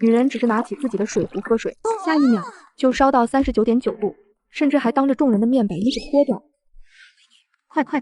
女人只是拿起自己的水壶喝水，下一秒就烧到39.9度，甚至还当着众人的面把衣服脱掉。快，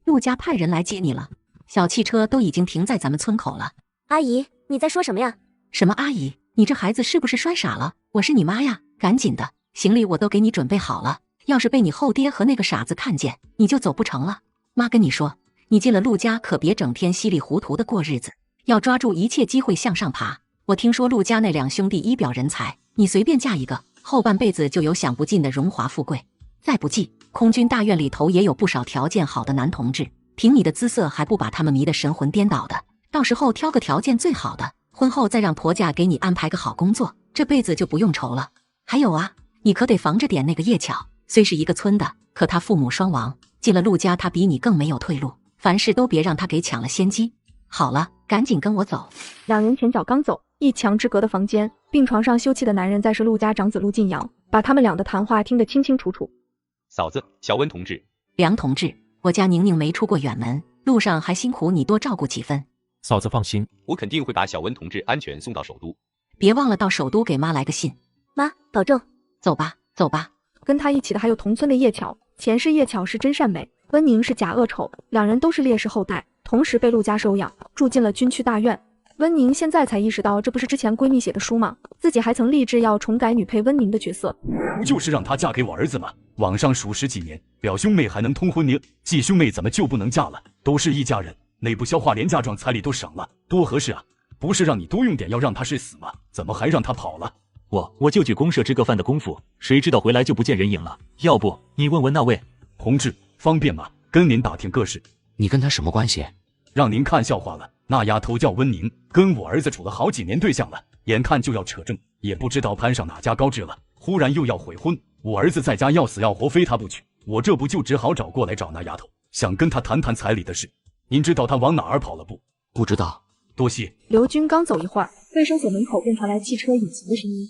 陆家派人来接你了，小汽车都已经停在咱们村口了。阿姨，你在说什么呀？什么阿姨？你这孩子是不是摔傻了？我是你妈呀，赶紧的，行李我都给你准备好了，要是被你后爹和那个傻子看见，你就走不成了。妈跟你说，你进了陆家可别整天稀里糊涂的过日子，要抓住一切机会向上爬。我听说陆家那2兄弟一表人才，你随便嫁一个，后半辈子就有享不尽的荣华富贵。再不济，空军大院里头也有不少条件好的男同志，凭你的姿色还不把他们迷得神魂颠倒的，到时候挑个条件最好的，婚后再让婆家给你安排个好工作，这辈子就不用愁了。还有啊，你可得防着点那个叶巧，虽是一个村的，可他父母双亡，进了陆家他比你更没有退路，凡事都别让他给抢了先机。好了，赶紧跟我走。2人前脚刚走，一墙之隔的房间，病床上休憩的男人在是陆家长子陆晋阳，把他们俩的谈话听得清清楚楚。嫂子，小温同志。梁同志，我家宁宁没出过远门，路上还辛苦你多照顾几分。嫂子放心，我肯定会把小温同志安全送到首都。别忘了到首都给妈来个信。妈，保重。走吧。跟他一起的还有同村的叶巧，前世叶巧是真善美，温宁是假恶丑，2人都是烈士后代，同时被陆家收养，住进了军区大院。温宁现在才意识到，这不是之前闺蜜写的书吗？自己还曾立志要重改女配温宁的角色，不就是让她嫁给我儿子吗？网上数10几年，表兄妹还能通婚呢，继兄妹怎么就不能嫁了？都是一家人，内部消化连嫁妆彩礼都省了，多合适啊！不是让你多用点药让他睡死吗？怎么还让他跑了？我就去公社吃个饭的功夫，谁知道回来就不见人影了。要不你问问那位同志，方便吗？跟您打听个事。你跟他什么关系？让您看笑话了，那丫头叫温宁，跟我儿子处了好几年对象了，眼看就要扯证，也不知道攀上哪家高枝了，忽然又要悔婚，我儿子在家要死要活非他不娶，我这不就只好找过来找那丫头，想跟他谈谈彩礼的事。您知道他往哪儿跑了不？不知道。多谢。刘军刚走一会儿，卫生所门口便传来汽车引擎的声音。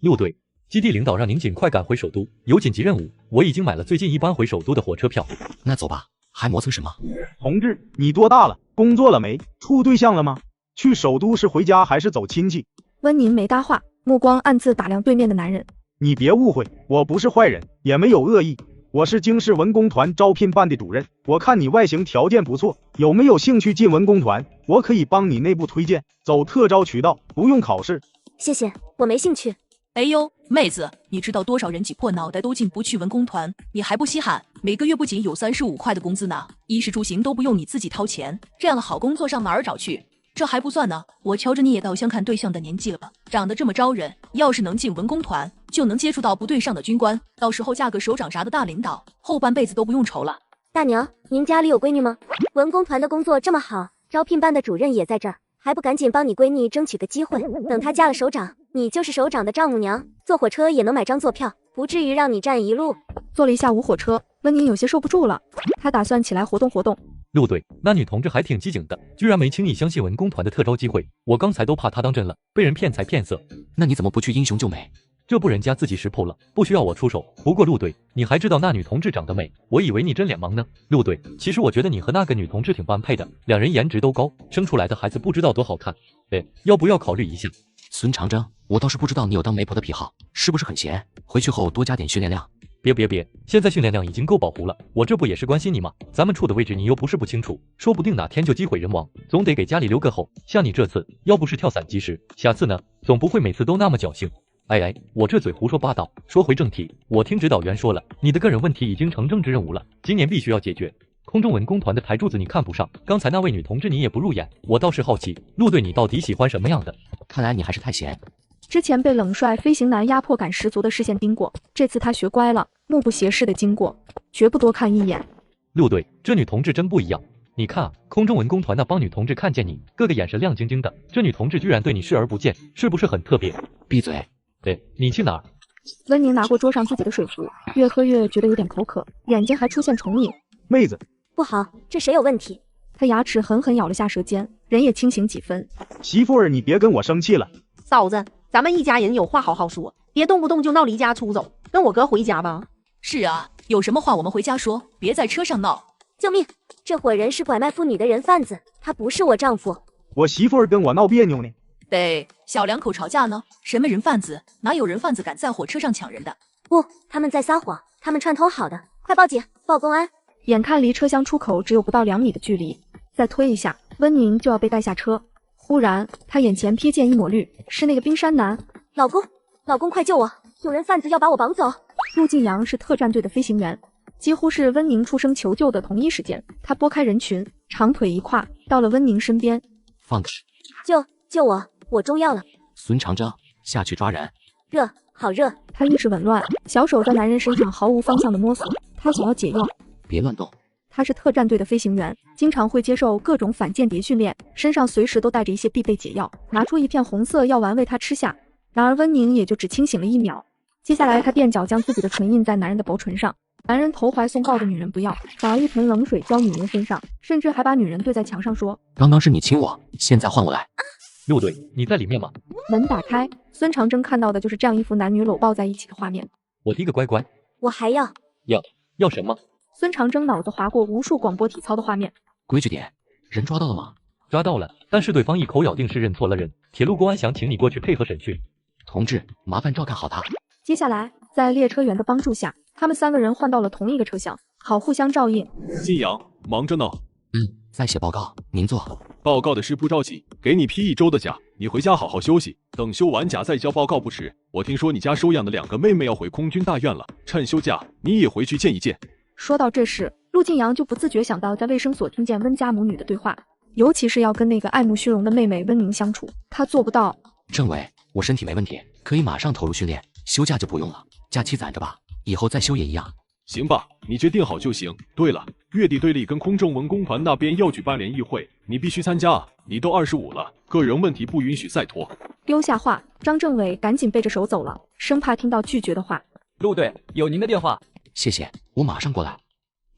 陆队，基地领导让您尽快赶回首都，有紧急任务，我已经买了最近一班回首都的火车票。那走吧，还磨蹭什么？同志，你多大了？工作了没？处对象了吗？去首都是回家还是走亲戚？温宁没搭话，目光暗自打量对面的男人。你别误会，我不是坏人，也没有恶意，我是京市文工团招聘办的主任。我看你外形条件不错，有没有兴趣进文工团？我可以帮你内部推荐，走特招渠道，不用考试。谢谢，我没兴趣。哎呦，妹子，你知道多少人挤破脑袋都进不去文工团，你还不稀罕？每个月不仅有35块的工资呢，衣食住行都不用你自己掏钱，这样的好工作上哪儿找去？这还不算呢，我瞧着你也到相看对象的年纪了吧，长得这么招人，要是能进文工团，就能接触到部队上的军官，到时候嫁个首长啥的大领导，后半辈子都不用愁了。大娘，您家里有闺女吗？文工团的工作这么好，招聘班的主任也在这儿，还不赶紧帮你闺女争取个机会，等她嫁了首长，你就是首长的丈母娘，坐火车也能买张坐票，不至于让你站一路。坐了一下午火车，温宁有些受不住了，他打算起来活动活动。陆队，那女同志还挺机警的，居然没轻易相信文工团的特招机会，我刚才都怕她当真了，被人骗财骗色。那你怎么不去英雄救美？这不人家自己识破了，不需要我出手。不过陆队，你还知道那女同志长得美，我以为你真脸盲呢。陆队，其实我觉得你和那个女同志挺般配的，2人颜值都高，生出来的孩子不知道多好看。要不要考虑一下？孙长征，我倒是不知道你有当媒婆的癖好，是不是很闲？回去后多加点训练量。别，现在训练量已经够保护了，我这不也是关心你吗？咱们处的位置你又不是不清楚，说不定哪天就机毁人亡，总得给家里留个后。像你这次要不是跳伞及时，下次呢，总不会每次都那么侥幸。我这嘴胡说八道。说回正题，我听指导员说了，你的个人问题已经成政治任务了，今年必须要解决。空中文工团的台柱子你看不上，刚才那位女同志你也不入眼，我倒是好奇，陆队你到底喜欢什么样的？看来你还是太闲。之前被冷帅飞行男压迫感十足的视线盯过，这次他学乖了，目不斜视的经过，绝不多看一眼。陆队，这女同志真不一样。你看啊，空中文工团那帮女同志看见你，个个眼神亮晶晶的，这女同志居然对你视而不见，是不是很特别？闭嘴！你去哪儿？温宁拿过桌上自己的水壶，越喝越觉得有点口渴，眼睛还出现重影。妹子，不好，这谁有问题？他牙齿狠狠咬了下舌尖，人也清醒几分。媳妇儿，你别跟我生气了。嫂子，咱们一家人有话好好说，别动不动就闹离家出走，跟我哥回家吧。是啊，有什么话我们回家说，别在车上闹。救命！这伙人是拐卖妇女的人贩子，他不是我丈夫。我媳妇儿跟我闹别扭呢。小两口吵架呢？什么人贩子？哪有人贩子敢在火车上抢人的？不，他们在撒谎，他们串通好的，快报警，报公安！眼看离车厢出口只有不到2米的距离，再推一下，温宁就要被带下车。忽然，他眼前瞥见一抹绿，是那个冰山男。老公，快救我！有人贩子要把我绑走！陆晋阳是特战队的飞行员，几乎是温宁出声求救的同一时间，他拨开人群，长腿一跨，到了温宁身边。放个救我，我中药了。孙长征，下去抓人。热，好热。他意识紊乱，小手在男人身上毫无方向的摸索，他想要解药。别乱动。他是特战队的飞行员，经常会接受各种反间谍训练，身上随时都带着一些必备解药。拿出一片红色药丸喂他吃下，然而温宁也就只清醒了1秒。接下来他垫脚将自己的唇印在男人的薄唇上，男人投怀送抱的女人不要，反而一盆冷水浇女人身上，甚至还把女人对在墙上说：刚刚是你亲我，现在换我来。陆队，你在里面吗？门打开，孙长征看到的就是这样一幅男女搂抱在一起的画面。我的个乖乖，我还要要什么？孙长征脑子划过无数广播体操的画面。规矩点，人抓到了吗？抓到了，但是对方一口咬定是认错了人。铁路公安想请你过去配合审讯。同志，麻烦照看好他。接下来，在列车员的帮助下，他们3个人换到了同一个车厢，好互相照应。晋阳，忙着呢。在写报告，您坐。报告的事不着急，给你批1周的假，你回家好好休息，等休完假再交报告不迟。我听说你家收养的2个妹妹要回空军大院了，趁休假你也回去见一见。说到这事，陆晋阳就不自觉想到在卫生所听见温家母女的对话，尤其是要跟那个爱慕虚荣的妹妹温宁相处，他做不到。政委，我身体没问题，可以马上投入训练，休假就不用了，假期攒着吧，以后再休也一样。行吧，你决定好就行。对了，月底队里跟空政文工团那边要举办联谊会，你必须参加啊！你都25了，个人问题不允许再拖。丢下话，张政委赶紧背着手走了，生怕听到拒绝的话。陆队，有您的电话。谢谢，我马上过来。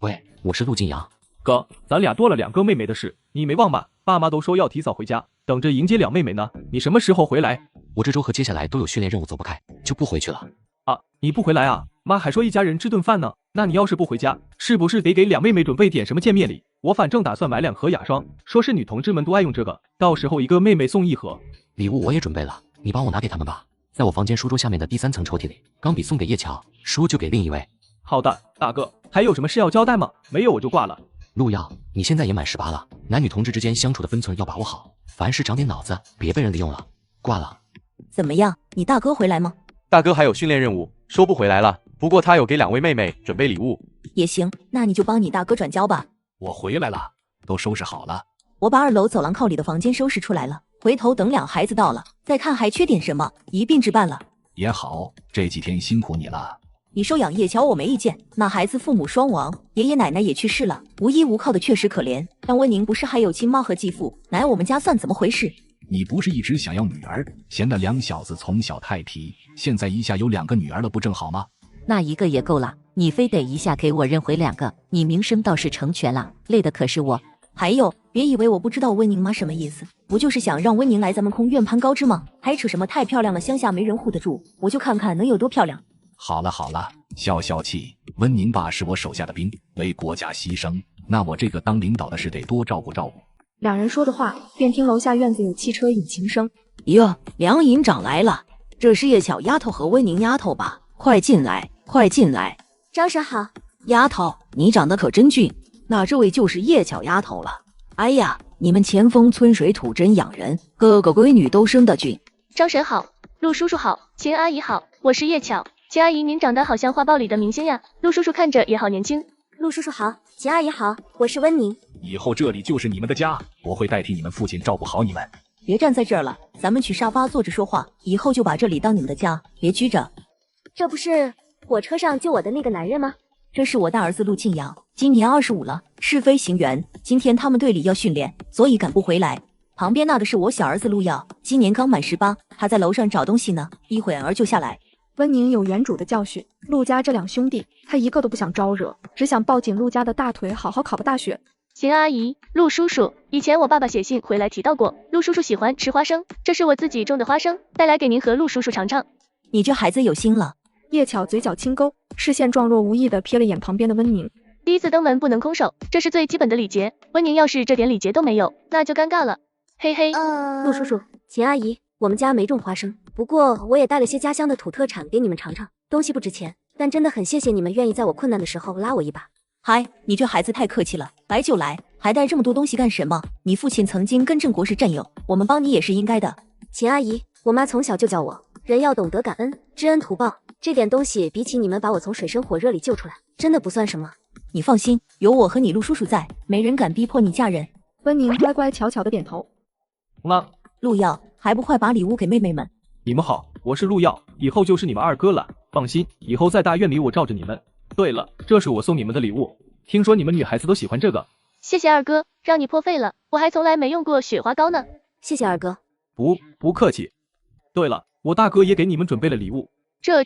喂，我是陆晋阳。哥，咱俩多了2个妹妹的事，你没忘吧？爸妈都说要提早回家，等着迎接2妹妹呢。你什么时候回来？我这周和接下来都有训练任务走不开，就不回去了。啊，你不回来啊？妈还说一家人吃顿饭呢。那你要是不回家，是不是得给2妹妹准备点什么见面礼？我反正打算买2盒雅霜，说是女同志们都爱用这个，到时候一个妹妹送1盒。礼物我也准备了，你帮我拿给他们吧，在我房间书桌下面的第3层抽屉里。钢笔送给叶乔，书就给另一位。好的，大哥，还有什么事要交代吗？没有我就挂了。陆耀，你现在也满18了，男女同志之间相处的分寸要把握好，凡事长点脑子，别被人利用了。挂了。怎么样，你大哥回来吗？大哥还有训练任务，说不回来了。不过他有给2位妹妹准备礼物。也行，那你就帮你大哥转交吧。我回来了，都收拾好了。我把2楼走廊靠里的房间收拾出来了，回头等2孩子到了，再看还缺点什么，一并置办了。也好，这几天辛苦你了。你收养叶乔我没意见，那孩子父母双亡，爷爷奶奶也去世了，无依无靠的确实可怜。但温宁不是还有亲妈和继父，乃我们家算怎么回事？你不是一直想要女儿，嫌那2小子从小太皮，现在一下有2个女儿了，不正好吗？那1个也够了，你非得一下给我认回2个，你名声倒是成全了，累的可是我。还有，别以为我不知道温宁妈什么意思，不就是想让温宁来咱们空院攀高枝吗？还扯什么太漂亮了，乡下没人护得住，我就看看能有多漂亮。好了好了，消气。温宁爸是我手下的兵，为国家牺牲，那我这个当领导的是得多照顾照顾。2人说着话，便听楼下院子有汽车引擎声。哟，梁营长来了，这是叶巧丫头和温宁丫头吧？快进来，快进来。张婶好。丫头，你长得可真俊，那这位就是叶巧丫头了。哎呀，你们前锋村水土真养人，哥哥闺女都生得俊。张婶好，陆叔叔好，秦阿姨好，我是叶巧。秦阿姨，您长得好像画报里的明星呀。陆叔叔看着也好年轻。陆叔叔好，秦阿姨好，我是温宁。以后这里就是你们的家，我会代替你们父亲照顾好你们。别站在这儿了，咱们去沙发坐着说话，以后就把这里当你们的家，别拘着。这不是火车上救我的那个男人吗？这是我大儿子陆晋阳，今年25了，是飞行员。今天他们队里要训练，所以赶不回来。旁边那个是我小儿子陆耀，今年刚满18，他在楼上找东西呢，一会儿就下来。温宁有原主的教训，陆家这2兄弟，他一个都不想招惹，只想抱紧陆家的大腿，好好考个大学。秦阿姨，陆叔叔，以前我爸爸写信回来提到过，陆叔叔喜欢吃花生，这是我自己种的花生，带来给您和陆叔叔尝尝。你这孩子有心了。叶巧嘴角轻勾，视线状若无意地瞥了眼旁边的温宁。第一次登门不能空手，这是最基本的礼节。温宁要是这点礼节都没有，那就尴尬了。嘿嘿。陆叔叔，秦阿姨，我们家没种花生，不过我也带了些家乡的土特产给你们尝尝。东西不值钱，但真的很谢谢你们愿意在我困难的时候拉我一把。嗨，你这孩子太客气了，来就来，还带这么多东西干什么？你父亲曾经跟郑国是战友，我们帮你也是应该的。秦阿姨，我妈从小就教我，人要懂得感恩，知恩图报。这点东西比起你们把我从水深火热里救出来，真的不算什么。你放心，有我和你陆叔叔在，没人敢逼迫你嫁人。温宁乖乖巧巧的点头。妈，陆耀，还不快把礼物给妹妹们？你们好，我是陆耀，以后就是你们二哥了。放心，以后在大院里我罩着你们。对了，这是我送你们的礼物，听说你们女孩子都喜欢这个。谢谢二哥，让你破费了，我还从来没用过雪花膏呢。谢谢二哥。不客气。对了，我大哥也给你们准备了礼物。这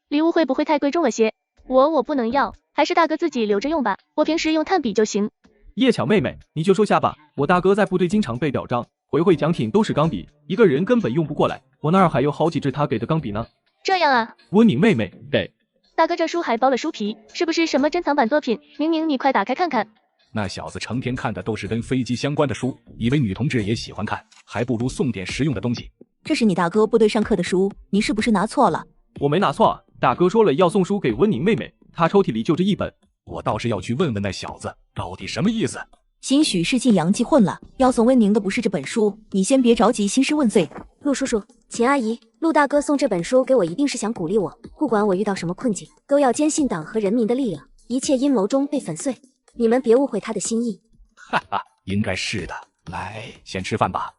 礼物会不会太贵重了些？我不能要，还是大哥自己留着用吧，我平时用炭笔就行。叶巧妹妹，你就收下吧，我大哥在部队经常被表彰，回奖品都是钢笔，一个人根本用不过来，我那儿还有好几支他给的钢笔呢。这样啊，温宁妹妹给。大哥，这书还包了书皮，是不是什么珍藏版作品？宁宁，你快打开看看。那小子成天看的都是跟飞机相关的书，以为女同志也喜欢看，还不如送点实用的东西。这是你大哥部队上课的书，你是不是拿错了？我没拿错啊，大哥说了要送书给温宁妹妹，他抽屉里就这一本。我倒是要去问问那小子到底什么意思。兴许是晋阳记混了，要送温宁的不是这本书，你先别着急兴师问罪。陆叔叔、秦阿姨，陆大哥送这本书给我，一定是想鼓励我，不管我遇到什么困境，都要坚信党和人民的力量，一切阴谋中被粉碎。你们别误会他的心意。哈哈，应该是的。来，先吃饭吧。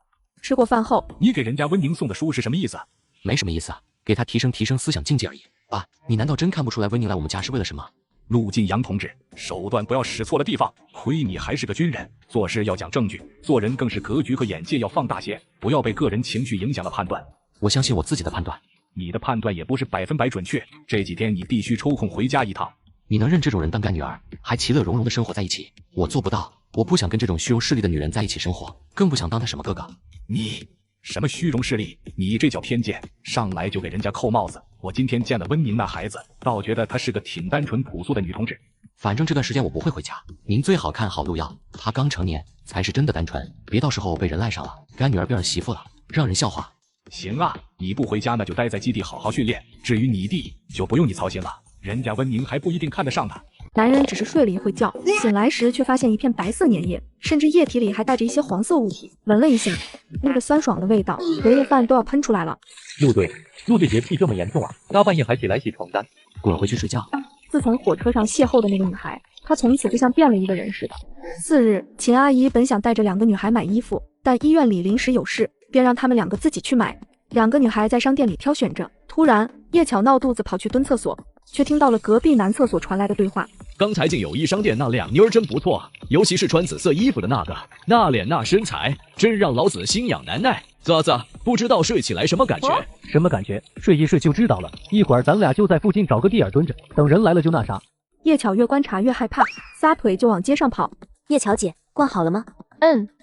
吃过饭后，你给人家温宁送的书是什么意思？没什么意思啊，给他提升思想境界而已。爸，你难道真看不出来温宁来我们家是为了什么？陆晋阳同志，手段不要使错了地方。亏你还是个军人，做事要讲证据，做人更是格局和眼界要放大些，不要被个人情绪影响了判断。我相信我自己的判断。你的判断也不是100%准确，这几天你必须抽空回家一趟。你能认这种人当干女儿，还其乐融融的生活在一起？我做不到，我不想跟这种虚荣势利的女人在一起生活，更不想当她什么哥哥。你什么虚荣势利？你这叫偏见，上来就给人家扣帽子。我今天见了温宁那孩子，倒觉得她是个挺单纯朴素的女同志。反正这段时间我不会回家，您最好看好陆耀，她刚成年，才是真的单纯，别到时候被人赖上了，干女儿变儿媳妇了，让人笑话。行啊，你不回家那就待在基地好好训练，至于你弟就不用你操心了，人家温宁还不一定看得上他。男人只是睡了一会觉，醒来时却发现一片白色粘液，甚至液体里还带着一些黄色物体。闻了一下，那个酸爽的味道，年夜饭都要喷出来了。陆队，陆队洁癖这么严重啊？大半夜还起来洗床单？滚回去睡觉。自从火车上邂逅的那个女孩，她从此就像变了一个人似的。次日，秦阿姨本想带着2个女孩买衣服，但医院里临时有事，便让她们2个自己去买。2个女孩在商店里挑选着，突然叶巧闹肚子跑去蹲厕所，却听到了隔壁男厕所传来的对话。刚才进友谊商店那2妞真不错，尤其是穿紫色衣服的那个，那脸那身材，真让老子心痒难耐。啧啧，不知道睡起来什么感觉？什么感觉？睡一睡就知道了。一会儿咱俩就在附近找个地儿蹲着，等人来了就那啥。叶巧越观察越害怕，撒腿就往街上跑。叶巧姐，逛好了吗？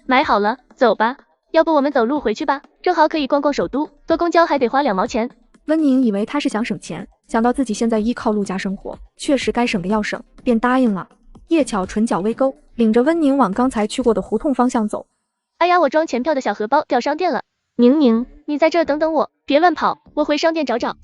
买好了，走吧。要不我们走路回去吧，正好可以逛逛首都，坐公交还得花2毛钱。温宁以为他是想省钱，想到自己现在依靠陆家生活，确实该省个要省，便答应了。叶巧唇角微勾，领着温宁往刚才去过的胡同方向走。哎呀，我装钱票的小荷包掉商店了。宁宁，你在这等等我，别乱跑，我回商店找找。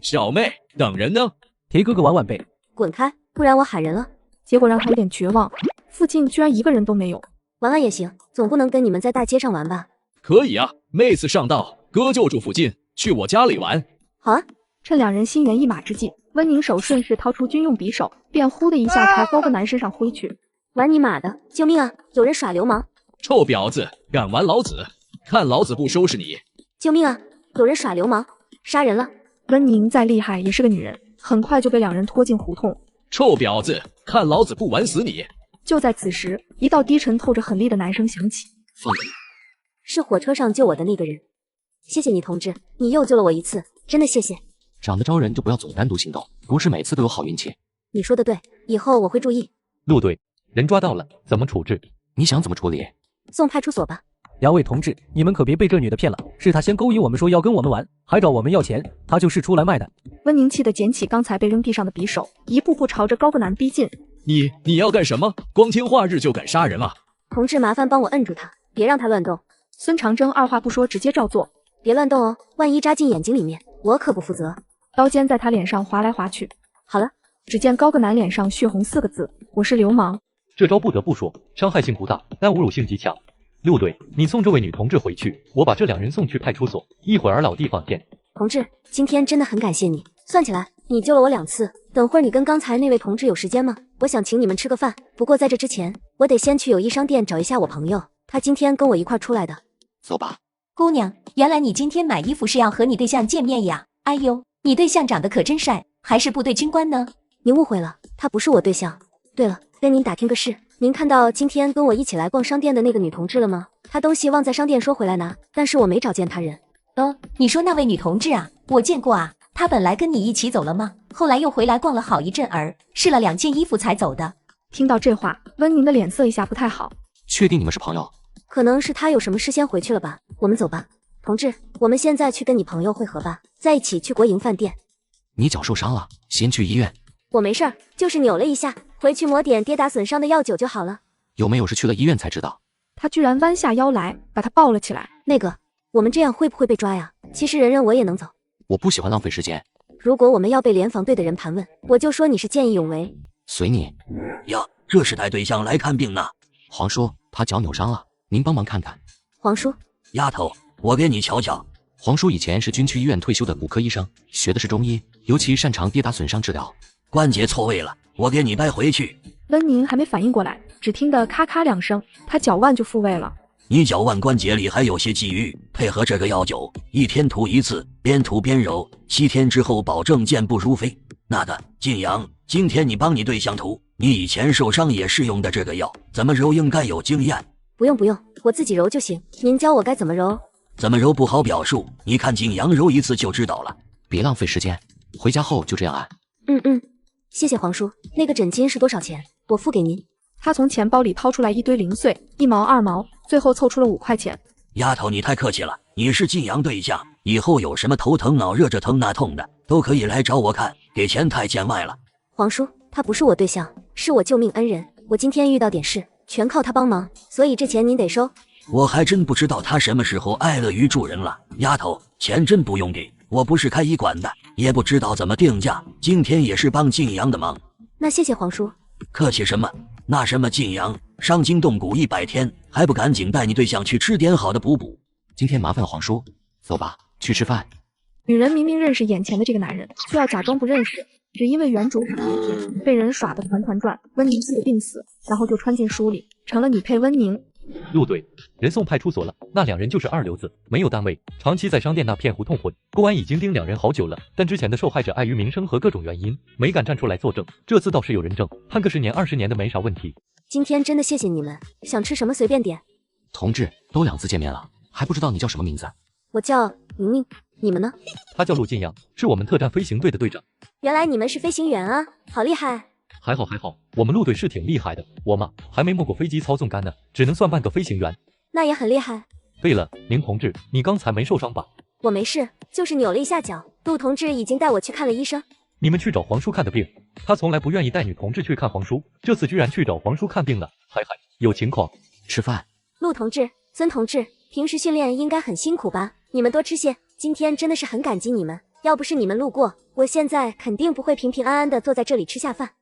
小妹，等人呢？陪哥哥玩玩呗。滚开，不然我喊人了。结果让他有点绝望，附近居然一个人都没有。玩玩也行，总不能跟你们在大街上玩吧？可以啊，妹子上道，哥就住附近，去我家里玩。好啊。趁2人心猿意马之际，温宁手顺势掏出军用匕首，便呼的一下朝高个男身上挥去。玩你妈的！救命啊！有人耍流氓！臭婊子，敢玩老子，看老子不收拾你！救命啊！有人耍流氓，杀人了！温宁再厉害也是个女人，很快就被2人拖进胡同。臭婊子，看老子不玩死你！就在此时，一道低沉透着狠厉的男声响起：“放开！”是火车上救我的那个人。谢谢你，同志，你又救了我一次，真的谢谢。长得招人就不要总单独行动，不是每次都有好运气。你说的对，以后我会注意。陆队，人抓到了，怎么处置？你想怎么处理？送派出所吧。2位同志，你们可别被这女的骗了，是她先勾引我们说要跟我们玩，还找我们要钱，她就是出来卖的。温宁气得捡起刚才被扔地上的匕首，一步步朝着高个男逼近。你要干什么？光天化日就敢杀人啊！同志，麻烦帮我摁住他，别让他乱动。孙长征二话不说，直接照做。别乱动哦，万一扎进眼睛里面，我可不负责。刀尖在他脸上划来划去。好了，只见高个男脸上血红4个字：我是流氓。这招不得不说，伤害性不大，但侮辱性极强。陆队，你送这位女同志回去，我把这2人送去派出所，一会儿老地方见。同志，今天真的很感谢你，算起来你救了我2次。等会儿你跟刚才那位同志有时间吗？我想请你们吃个饭，不过在这之前，我得先去友谊商店找一下我朋友，他今天跟我一块出来的。走吧。姑娘，原来你今天买衣服是要和你对象见面呀？哎呦，你对象长得可真帅，还是部队军官呢？您误会了，他不是我对象。对了，跟您打听个事，您看到今天跟我一起来逛商店的那个女同志了吗？她东西忘在商店说回来拿，但是我没找见她人。你说那位女同志啊，我见过啊，她本来跟你一起走了吗？后来又回来逛了好一阵儿，试了2件衣服才走的。听到这话，温宁的脸色一下不太好。确定你们是朋友？可能是他有什么事先回去了吧，我们走吧。同志，我们现在去跟你朋友会合吧，再一起去国营饭店。你脚受伤了，先去医院。我没事儿，就是扭了一下，回去抹点跌打损伤的药酒就好了。有没有是去了医院才知道？他居然弯下腰来，把他抱了起来。那个，我们这样会不会被抓呀？其实人我也能走。我不喜欢浪费时间。如果我们要被联防队的人盘问，我就说你是见义勇为。随你。呀，这是带对象来看病呢。皇叔，他脚扭伤了，您帮忙看看。皇叔，丫头，我给你瞧瞧。皇叔以前是军区医院退休的骨科医生，学的是中医，尤其擅长跌打损伤治疗。关节错位了，我给你掰回去。温宁还没反应过来，只听得咔咔2声，他脚腕就复位了。你脚腕关节里还有些积瘀，配合这个药酒，1天涂1次，边涂边揉，7天之后保证健步如飞。那个晋阳，今天你帮你对象涂，你以前受伤也是用的这个药，怎么揉应该有经验。不用，我自己揉就行，您教我该怎么揉。怎么揉不好表述，你看晋阳揉1次就知道了。别浪费时间，回家后就这样按。谢谢皇叔，那个枕巾是多少钱？我付给您。他从钱包里掏出来一堆零碎，1毛2毛，最后凑出了5块钱。丫头，你太客气了，你是晋阳对象，以后有什么头疼脑热这疼那痛的，都可以来找我看，给钱太见外了。皇叔，他不是我对象，是我救命恩人，我今天遇到点事，全靠他帮忙，所以这钱您得收。我还真不知道他什么时候爱乐于助人了。丫头，钱真不用给，我不是开医馆的，也不知道怎么定价，今天也是帮晋阳的忙。那谢谢皇叔。客气什么？那什么晋阳，伤筋动骨100天，还不赶紧带你对象去吃点好的补补。今天麻烦了皇叔，走吧，去吃饭。女人明明认识眼前的这个男人，却要假装不认识，只因为原主被人耍得团团转。温宁气得病死，然后就穿进书里，成了女配温宁。陆队，人送派出所了，那2人就是2流子，没有单位，长期在商店那片胡同混。公安已经盯2人好久了，但之前的受害者碍于名声和各种原因，没敢站出来作证。这次倒是有人证，判个10年20年的没啥问题。今天真的谢谢你们，想吃什么随便点。同志，都2次见面了，还不知道你叫什么名字？我叫宁宁，你们呢？他叫陆晋阳，是我们特战飞行队的队长。原来你们是飞行员啊，好厉害。还好，我们陆队是挺厉害的，我嘛还没摸过飞机操纵杆呢，只能算半个飞行员。那也很厉害。对了，宁同志，你刚才没受伤吧？我没事，就是扭了一下脚。陆同志已经带我去看了医生。你们去找皇叔看的病，他从来不愿意带女同志去看皇叔，这次居然去找皇叔看病了，嗨，有情况。吃饭。陆同志，孙同志，平时训练应该很辛苦吧？你们多吃些，今天真的是很感激你们，要不是你们路过，我现在肯定不会平平安安的坐在这里吃下饭。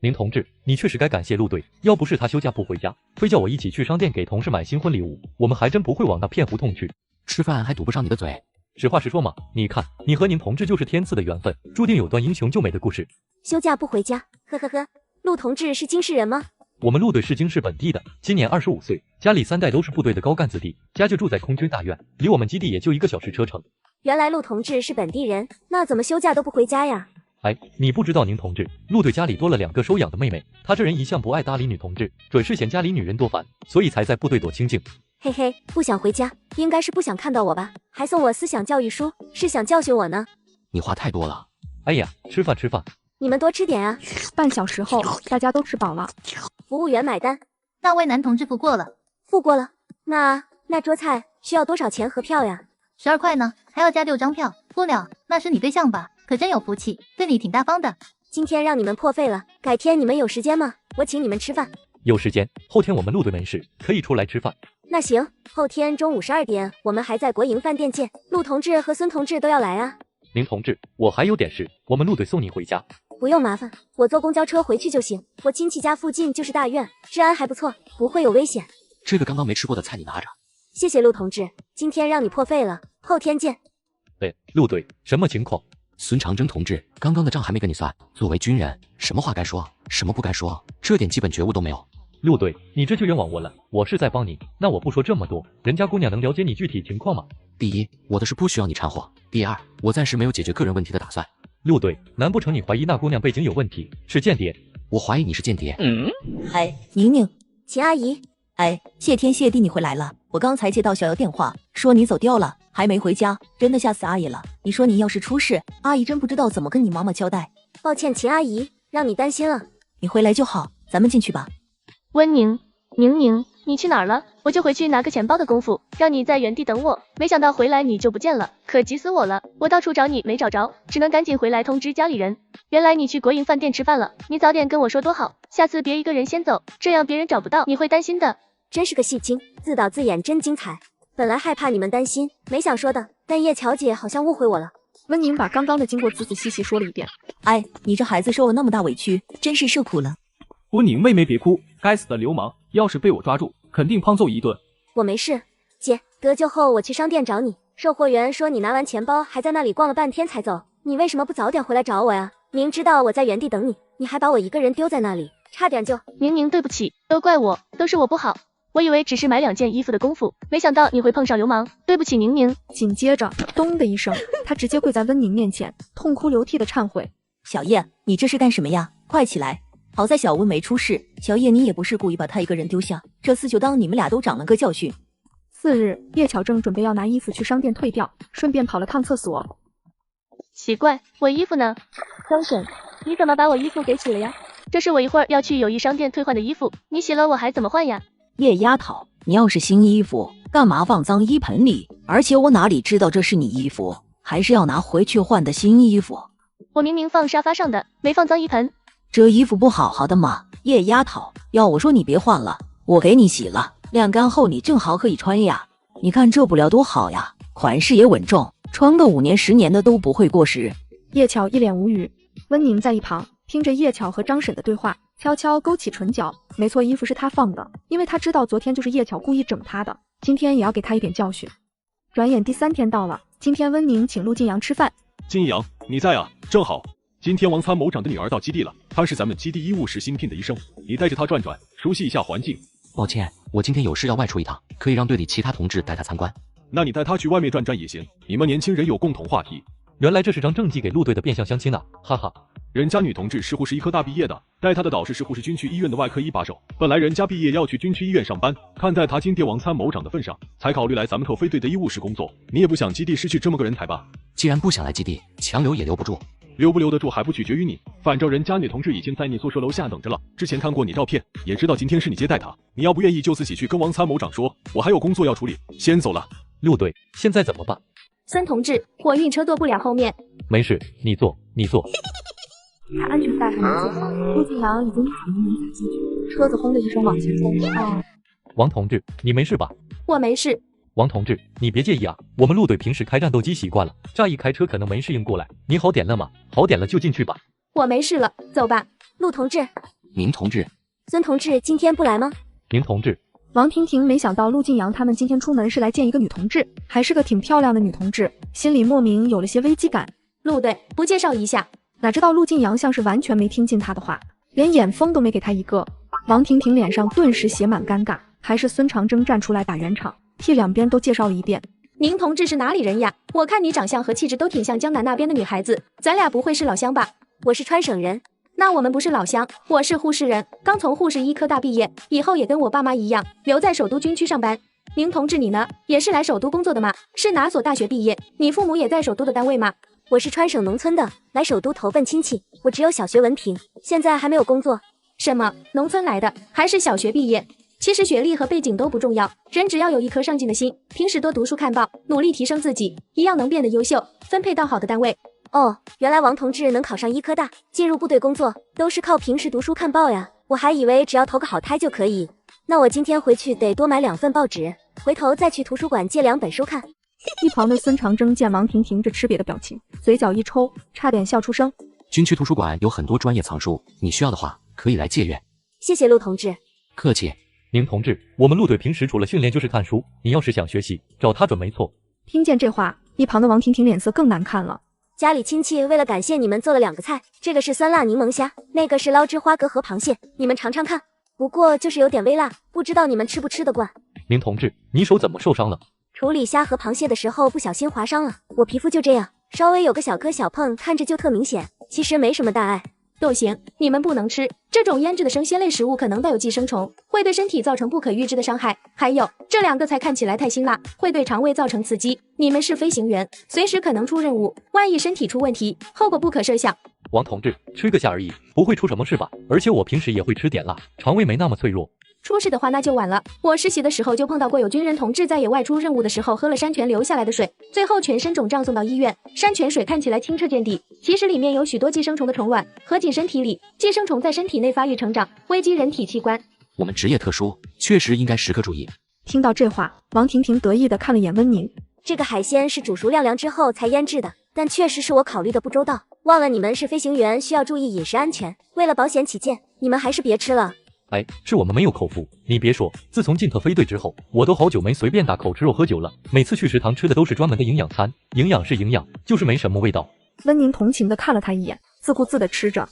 宁同志，你确实该感谢陆队，要不是他休假不回家，非叫我一起去商店给同事买新婚礼物，我们还真不会往那片胡同去。吃饭还堵不上你的嘴。实话实说嘛，你看，你和宁同志就是天赐的缘分，注定有段英雄救美的故事。休假不回家，呵呵呵。陆同志是京市人吗？我们陆队是京市本地的，今年25岁，家里3代都是部队的高干子弟，家就住在空军大院，离我们基地也就1个小时车程。原来陆同志是本地人，那怎么休假都不回家呀？哎，你不知道宁同志，陆队家里多了2个收养的妹妹，他这人一向不爱搭理女同志，准是嫌家里女人多烦，所以才在部队躲清静。嘿嘿，不想回家，应该是不想看到我吧？还送我思想教育书，是想教训我呢？你话太多了。哎呀，吃饭。你们多吃点啊。半小时后，大家都吃饱了。服务员买单。那位男同志付过了。付过了。那桌菜需要多少钱合票呀？12块呢，还要加6张票。姑娘，那是你对象吧？可真有福气，对你挺大方的。今天让你们破费了，改天你们有时间吗？我请你们吃饭。有时间，后天我们陆队没事，可以出来吃饭。那行，后天中午12点，我们还在国营饭店见。陆同志和孙同志都要来啊。宁同志，我还有点事，我们陆队送你回家。不用麻烦，我坐公交车回去就行。我亲戚家附近就是大院，治安还不错，不会有危险。这个刚刚没吃过的菜你拿着。谢谢陆同志，今天让你破费了，后天见。陆队，什么情况？孙长征同志，刚刚的账还没跟你算。作为军人，什么话该说，什么不该说，这点基本觉悟都没有。陆队，你这就冤枉我了，我是在帮你，那我不说这么多，人家姑娘能了解你具体情况吗？第一，我的事不需要你掺和。第二，我暂时没有解决个人问题的打算。陆队，难不成你怀疑那姑娘背景有问题，是间谍？我怀疑你是间谍。哎，宁宁，秦阿姨，哎，谢天谢地你回来了，我刚才接到小姚电话，说你走掉了，还没回家，真的吓死阿姨了。你说你要是出事，阿姨真不知道怎么跟你妈妈交代。抱歉秦阿姨，让你担心了。你回来就好，咱们进去吧。温宁，宁，你去哪儿了？我就回去拿个钱包的功夫，让你在原地等我，没想到回来你就不见了，可急死我了。我到处找你没找着，只能赶紧回来通知家里人。原来你去国营饭店吃饭了，你早点跟我说多好，下次别一个人先走，这样别人找不到，你会担心的。真是个戏精，自导自演真精彩。本来害怕你们担心，没想说的，但叶乔姐好像误会我了。温宁把刚刚的经过仔仔细细说了一遍。哎，你这孩子受了那么大委屈，真是受苦了。温宁妹妹别哭，该死的流氓，要是被我抓住，肯定胖揍一顿。我没事，姐，得救后我去商店找你。售货员说你拿完钱包还在那里逛了半天才走，你为什么不早点回来找我呀？明知道我在原地等你，你还把我一个人丢在那里，差点就……宁，对不起，都怪我，都是我不好。我以为只是买2件衣服的功夫，没想到你会碰上流氓，对不起宁。紧接着，咚的一声，他直接跪在温宁面前，痛哭流涕的忏悔。小叶，你这是干什么呀？快起来！好在小温没出事，小叶你也不是故意把他一个人丢下，这次就当你们俩都长了个教训。次日，叶巧正准备要拿衣服去商店退掉，顺便跑了趟厕所。奇怪，我衣服呢？张婶，你怎么把我衣服给洗了呀？这是我一会儿要去友谊商店退换的衣服，你洗了我还怎么换呀？叶丫头，你要是新衣服，干嘛放脏衣盆里？而且我哪里知道这是你衣服，还是要拿回去换的新衣服。我明明放沙发上的，没放脏衣盆。这衣服不好好的吗？叶丫头，要我说你别换了，我给你洗了，晾干后你正好可以穿呀。你看这布料多好呀，款式也稳重，穿个5年10年的都不会过时。叶巧一脸无语，温宁在一旁听着叶巧和张婶的对话，悄悄勾起唇角。没错，衣服是他放的，因为他知道昨天就是叶巧故意整他的，今天也要给他一点教训。转眼第3天到了，今天温宁请陆晋阳吃饭。晋阳，你在啊？正好，今天王参谋长的女儿到基地了，她是咱们基地医务室新聘的医生，你带着她转转，熟悉一下环境。抱歉，我今天有事要外出一趟，可以让队里其他同志带她参观。那你带她去外面转转也行，你们年轻人有共同话题。原来这是张正寄给陆队的变相相亲啊，哈哈。人家女同志是护士医科大毕业的，带她的导师是护士军区医院的外科一把手，本来人家毕业要去军区医院上班，看在她今天王参谋长的份上，才考虑来咱们特飞队的医务室工作。你也不想基地失去这么个人才吧？既然不想来基地，强留也留不住。留不留得住还不取决于你，反正人家女同志已经在你宿舍楼下等着了，之前看过你照片，也知道今天是你接待她，你要不愿意就自己去跟王参谋长说，我还有工作要处理，先走了。陆队，现在怎么办？孙同志，货运车坐不了后面。没事，你坐。他安全带还没系好，陆晋阳已经把门踩进去，车子轰的一声往前冲。王同志，你没事吧？我没事。王同志，你别介意啊，我们陆队平时开战斗机习惯了，乍一开车可能没适应过来。你好点了吗？好点了就进去吧。我没事了，走吧。陆同志，宁同志，孙同志今天不来吗？宁同志。王婷婷没想到陆晋阳他们今天出门是来见一个女同志，还是个挺漂亮的女同志，心里莫名有了些危机感。陆队，不介绍一下？哪知道陆晋阳像是完全没听进他的话，连眼风都没给他一个。王婷婷脸上顿时写满尴尬，还是孙长征站出来打圆场，替两边都介绍了一遍。宁同志是哪里人呀？我看你长相和气质都挺像江南那边的女孩子，咱俩不会是老乡吧？我是川省人。那我们不是老乡，我是护士人，刚从护士医科大毕业，以后也跟我爸妈一样留在首都军区上班。宁同志你呢？也是来首都工作的吗？是哪所大学毕业？你父母也在首都的单位吗？我是川省农村的，来首都投奔亲戚，我只有小学文凭，现在还没有工作。什么？农村来的，还是小学毕业？其实学历和背景都不重要，人只要有一颗上进的心，平时多读书看报，努力提升自己，一样能变得优秀，分配到好的单位。哦，原来王同志能考上医科大，进入部队工作，都是靠平时读书看报呀，我还以为只要投个好胎就可以。那我今天回去得多买2份报纸，回头再去图书馆借2本书看。一旁的孙长征见王婷婷这吃瘪的表情，嘴角一抽，差点笑出声。军区图书馆有很多专业藏书，你需要的话可以来借阅。谢谢陆同志。客气。宁同志，我们陆队平时除了训练就是看书，你要是想学习，找他准没错。听见这话，一旁的王婷婷脸色更难看了。家里亲戚为了感谢你们做了2个菜，这个是酸辣柠檬虾，那个是捞汁花蛤和螃蟹，你们尝尝看。不过就是有点微辣，不知道你们吃不吃得惯。宁同志，你手怎么受伤了？处理虾和螃蟹的时候不小心划伤了，我皮肤就这样，稍微有个小磕小碰，看着就特明显，其实没什么大碍。都行，你们不能吃这种腌制的生鲜类食物，可能带有寄生虫，会对身体造成不可预知的伤害。还有这2个菜看起来太辛辣，会对肠胃造成刺激。你们是飞行员，随时可能出任务，万一身体出问题，后果不可设想。王同志，吃个虾而已，不会出什么事吧？而且我平时也会吃点辣，肠胃没那么脆弱。出事的话那就晚了。我实习的时候就碰到过有军人同志在野外出任务的时候喝了山泉流下来的水，最后全身肿胀送到医院。山泉水看起来清澈见底，其实里面有许多寄生虫的虫卵，合进身体里，寄生虫在身体内发育成长，危及人体器官。我们职业特殊，确实应该时刻注意。听到这话，王婷婷得意地看了眼温宁。这个海鲜是煮熟晾凉之后才腌制的，但确实是我考虑的不周到，忘了你们是飞行员，需要注意饮食安全，为了保险起见，你们还是别吃了。哎，是我们没有口福。你别说，自从进特飞队之后，我都好久没随便大口吃肉喝酒了。每次去食堂吃的都是专门的营养餐，营养是营养，就是没什么味道。温宁同情地看了他一眼，自顾自地吃着。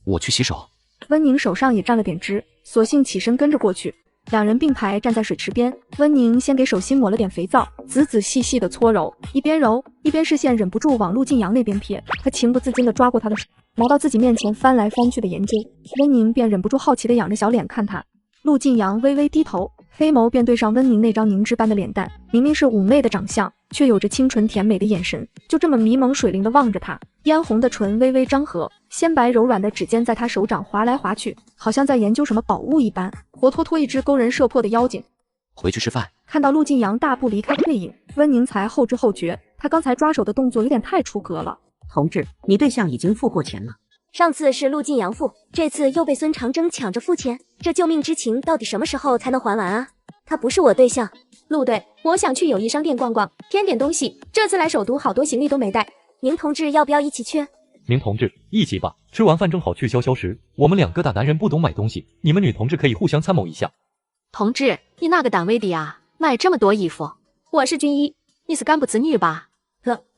我去洗手。温宁手上也沾了点汁，索性起身跟着过去。2人并排站在水池边，温宁先给手心抹了点肥皂，仔仔细细地搓揉，一边揉一边视线忍不住往陆晋阳那边瞥。他情不自禁地抓过他的手，拿到自己面前翻来翻去的研究。温宁便忍不住好奇地仰着小脸看他。陆晋阳微微低头，黑眸便对上温宁那张凝脂般的脸蛋，明明是妩媚的长相，却有着清纯甜美的眼神，就这么迷蒙水灵地望着他。嫣红的唇微微张合，纤白柔软的指尖在他手掌划来划去，好像在研究什么宝物一般，活脱脱一只勾人摄魄的妖精。回去吃饭。看到陆晋阳大步离开的背影，温宁才后知后觉，他刚才抓手的动作有点太出格了。同志，你对象已经付过钱了。上次是陆晋阳付，这次又被孙长征抢着付钱，这救命之情到底什么时候才能还完啊？他不是我对象。陆队，我想去友谊商店逛逛，添点东西，这次来首都好多行李都没带。宁同志要不要一起去？宁同志，一起吧，吃完饭正好去消消食。我们2个大男人不懂买东西，你们女同志可以互相参谋一下。同志，你那个单位的啊，买这么多衣服？我是军医。你是干部子女吧？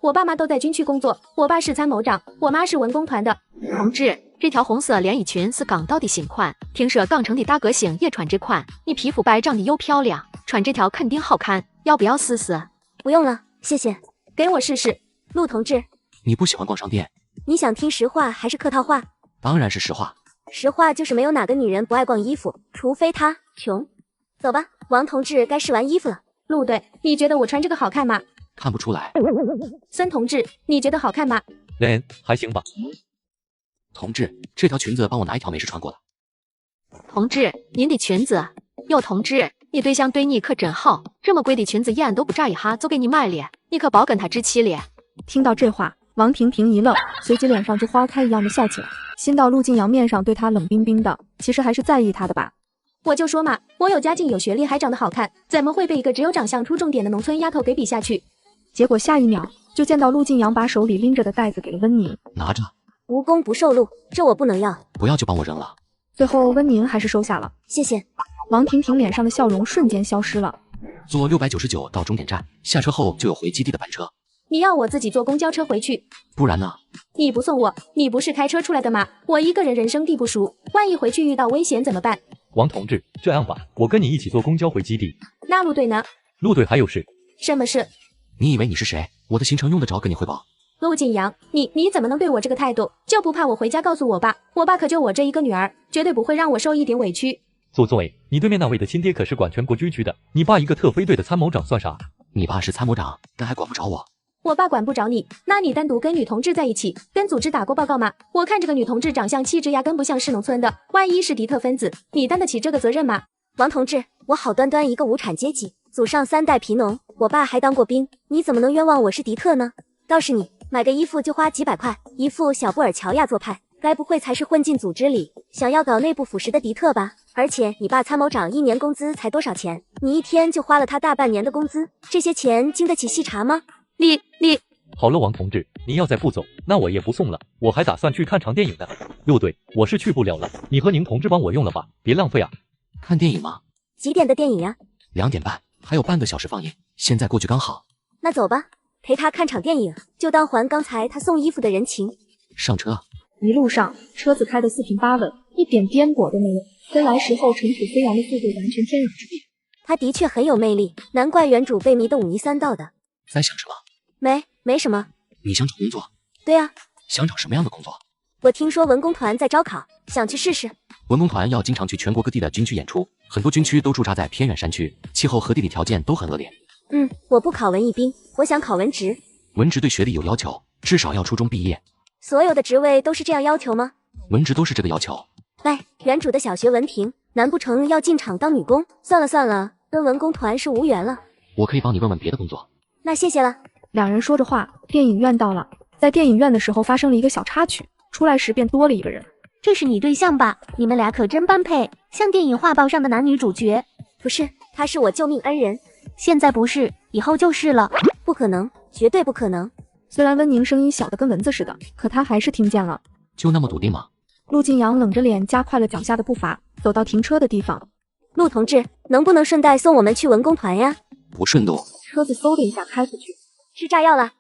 我爸妈都在军区工作，我爸是参谋长，我妈是文工团的。同志，这条红色连衣裙是港道的新款，听说港城的大歌星也穿这款，你皮肤白，长得又漂亮，穿这条肯定好看，要不要试试？不用了，谢谢。给我试试。陆同志，你不喜欢逛商店？你想听实话还是客套话？当然是实话。实话就是没有哪个女人不爱逛衣服，除非她穷。走吧，王同志该试完衣服了。陆队，你觉得我穿这个好看吗？看不出来。孙同志，你觉得好看吗？还行吧。同志，这条裙子帮我拿一条没事穿过的。同志，您的裙子。哟，同志，你对象对你可真好，这么贵的裙子眼都不眨一下就给你买了，你可别跟他置气了。听到这话，王婷婷一愣，随即脸上就花开一样的笑起来，心到陆晋阳面上对他冷冰冰的，其实还是在意他的吧。我就说嘛，我有家境有学历还长得好看，怎么会被一个只有长相出重点的农村丫头给比下去？结果下一秒就见到陆晋阳把手里拎着的袋子给了温宁。拿着。无功不受禄，这我不能要。不要就帮我扔了。最后温宁还是收下了。谢谢。王婷婷脸上的笑容瞬间消失了。坐699到终点站，下车后就有回基地的班车。你要我自己坐公交车回去？不然呢？你不送我，你不是开车出来的吗？我一个人人生地不熟，万一回去遇到危险怎么办？王同志，这样吧，我跟你一起坐公交回基地。那陆队呢？陆队还有事。什么事？你以为你是谁？我的行程用得着跟你汇报？陆晋阳，你怎么能对我这个态度？就不怕我回家告诉我爸？我爸可就我这一个女儿，绝对不会让我受一点委屈。左左，你对面那位的亲爹可是管全国军区的，你爸一个特飞队的参谋长算啥？你爸是参谋长，但还管不着我。我爸管不着你，那你单独跟女同志在一起，跟组织打过报告吗？我看这个女同志长相气质压根不像是农村的，万一是敌特分子，你担得起这个责任吗？王同志，我好端端一个无产阶级，祖上3代皮农，我爸还当过兵，你怎么能冤枉我是敌特呢？倒是你，买个衣服就花几百块，一副小布尔乔亚做派，该不会才是混进组织里，想要搞内部腐蚀的敌特吧？而且你爸参谋长1年工资才多少钱？你一天就花了他大半年的工资，这些钱经得起细查吗？好了，王同志，您要再不走，那我也不送了。我还打算去看场电影呢。陆队，我是去不了了，你和宁同志帮我用了吧，别浪费啊。看电影吗？几点的电影呀？2点半，还有半个小时放映，现在过去刚好。那走吧，陪他看场电影，就当还刚才他送衣服的人情。上车。一路上车子开得四平八稳，一点颠簸都没有，跟来时候尘土飞扬的速度完全天壤之别。他的确很有魅力，难怪原主被迷得五迷三道的。在想什么？没什么。你想找工作？对啊。想找什么样的工作？我听说文工团在招考，想去试试。文工团要经常去全国各地的军区演出，很多军区都驻扎在偏远山区，气候和地理条件都很恶劣。我不考文艺兵，我想考文职。文职对学历有要求，至少要初中毕业。所有的职位都是这样要求吗？文职都是这个要求。喂，原主的小学文凭，难不成要进厂当女工？算了，跟文工团是无缘了。我可以帮你问问别的工作。那谢谢了。两人说着话，电影院到了。在电影院的时候发生了一个小插曲，出来时便多了一个人。这是你对象吧？你们俩可真般配，像电影画报上的男女主角。不是，他是我救命恩人。现在不是，以后就是了。不可能，绝对不可能。虽然温宁声音小得跟蚊子似的，可他还是听见了。就那么笃定吗？陆晋阳冷着脸加快了脚下的步伐，走到停车的地方。陆同志，能不能顺带送我们去文工团呀？不顺路。车子嗖的一下开出去。吃炸药了。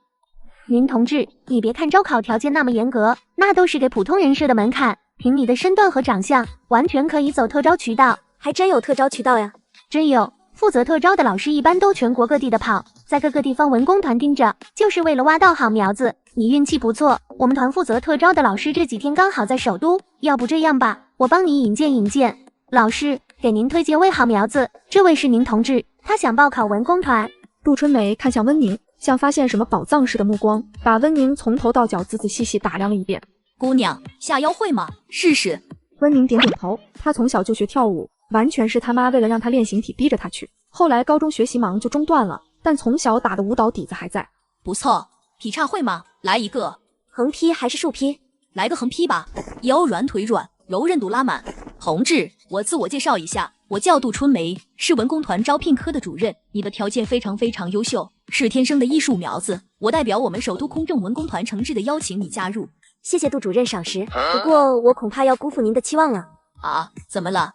宁同志，你别看招考条件那么严格，那都是给普通人设的门槛。凭你的身段和长相，完全可以走特招渠道。还真有特招渠道呀？真有。负责特招的老师一般都全国各地的跑，在各个地方文工团盯着，就是为了挖到好苗子。你运气不错，我们团负责特招的老师这几天刚好在首都。要不这样吧，我帮你引荐。老师，给您推荐位好苗子，这位是宁同志，他想报考文工团。杜春梅看向温宁，像发现什么宝藏似的目光，把温宁从头到脚仔仔细细打量了一遍。姑娘，下腰会吗？试试。温宁点点头，他从小就学跳舞，完全是他妈为了让他练形体逼着他去。后来高中学习忙就中断了，但从小打的舞蹈底子还在。不错。劈叉会吗？来一个。横劈还是竖劈？来个横劈吧。腰软腿软，柔韧度拉满。同志，我自我介绍一下，我叫杜春梅，是文工团招聘科的主任。你的条件非常优秀，是天生的艺术苗子。我代表我们首都空政文工团诚挚的邀请你加入。谢谢杜主任赏识，不过我恐怕要辜负您的期望了。啊？怎么了？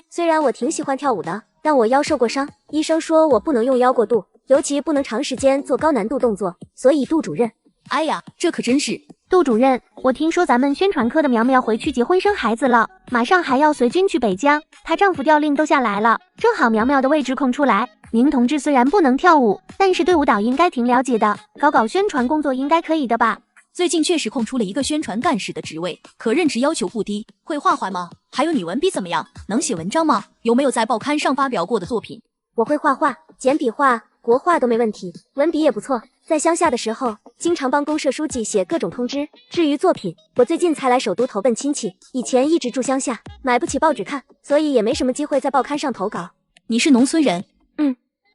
虽然我挺喜欢跳舞的，但我腰受过伤，医生说我不能用腰过度，尤其不能长时间做高难度动作，所以杜主任。哎呀，这可真是。杜主任，我听说咱们宣传科的苗苗回去结婚生孩子了，马上还要随军去北疆，她丈夫调令都下来了，正好苗苗的位置空出来。宁同志虽然不能跳舞，但是对舞蹈应该挺了解的，搞宣传工作应该可以的吧？最近确实空出了一个宣传干事的职位，可任职要求不低。会画画吗？还有你文笔怎么样？能写文章吗？有没有在报刊上发表过的作品？我会画画，简笔画、国画都没问题，文笔也不错。在乡下的时候，经常帮公社书记写各种通知。至于作品，我最近才来首都投奔亲戚，以前一直住乡下，买不起报纸看，所以也没什么机会在报刊上投稿。你是农村人？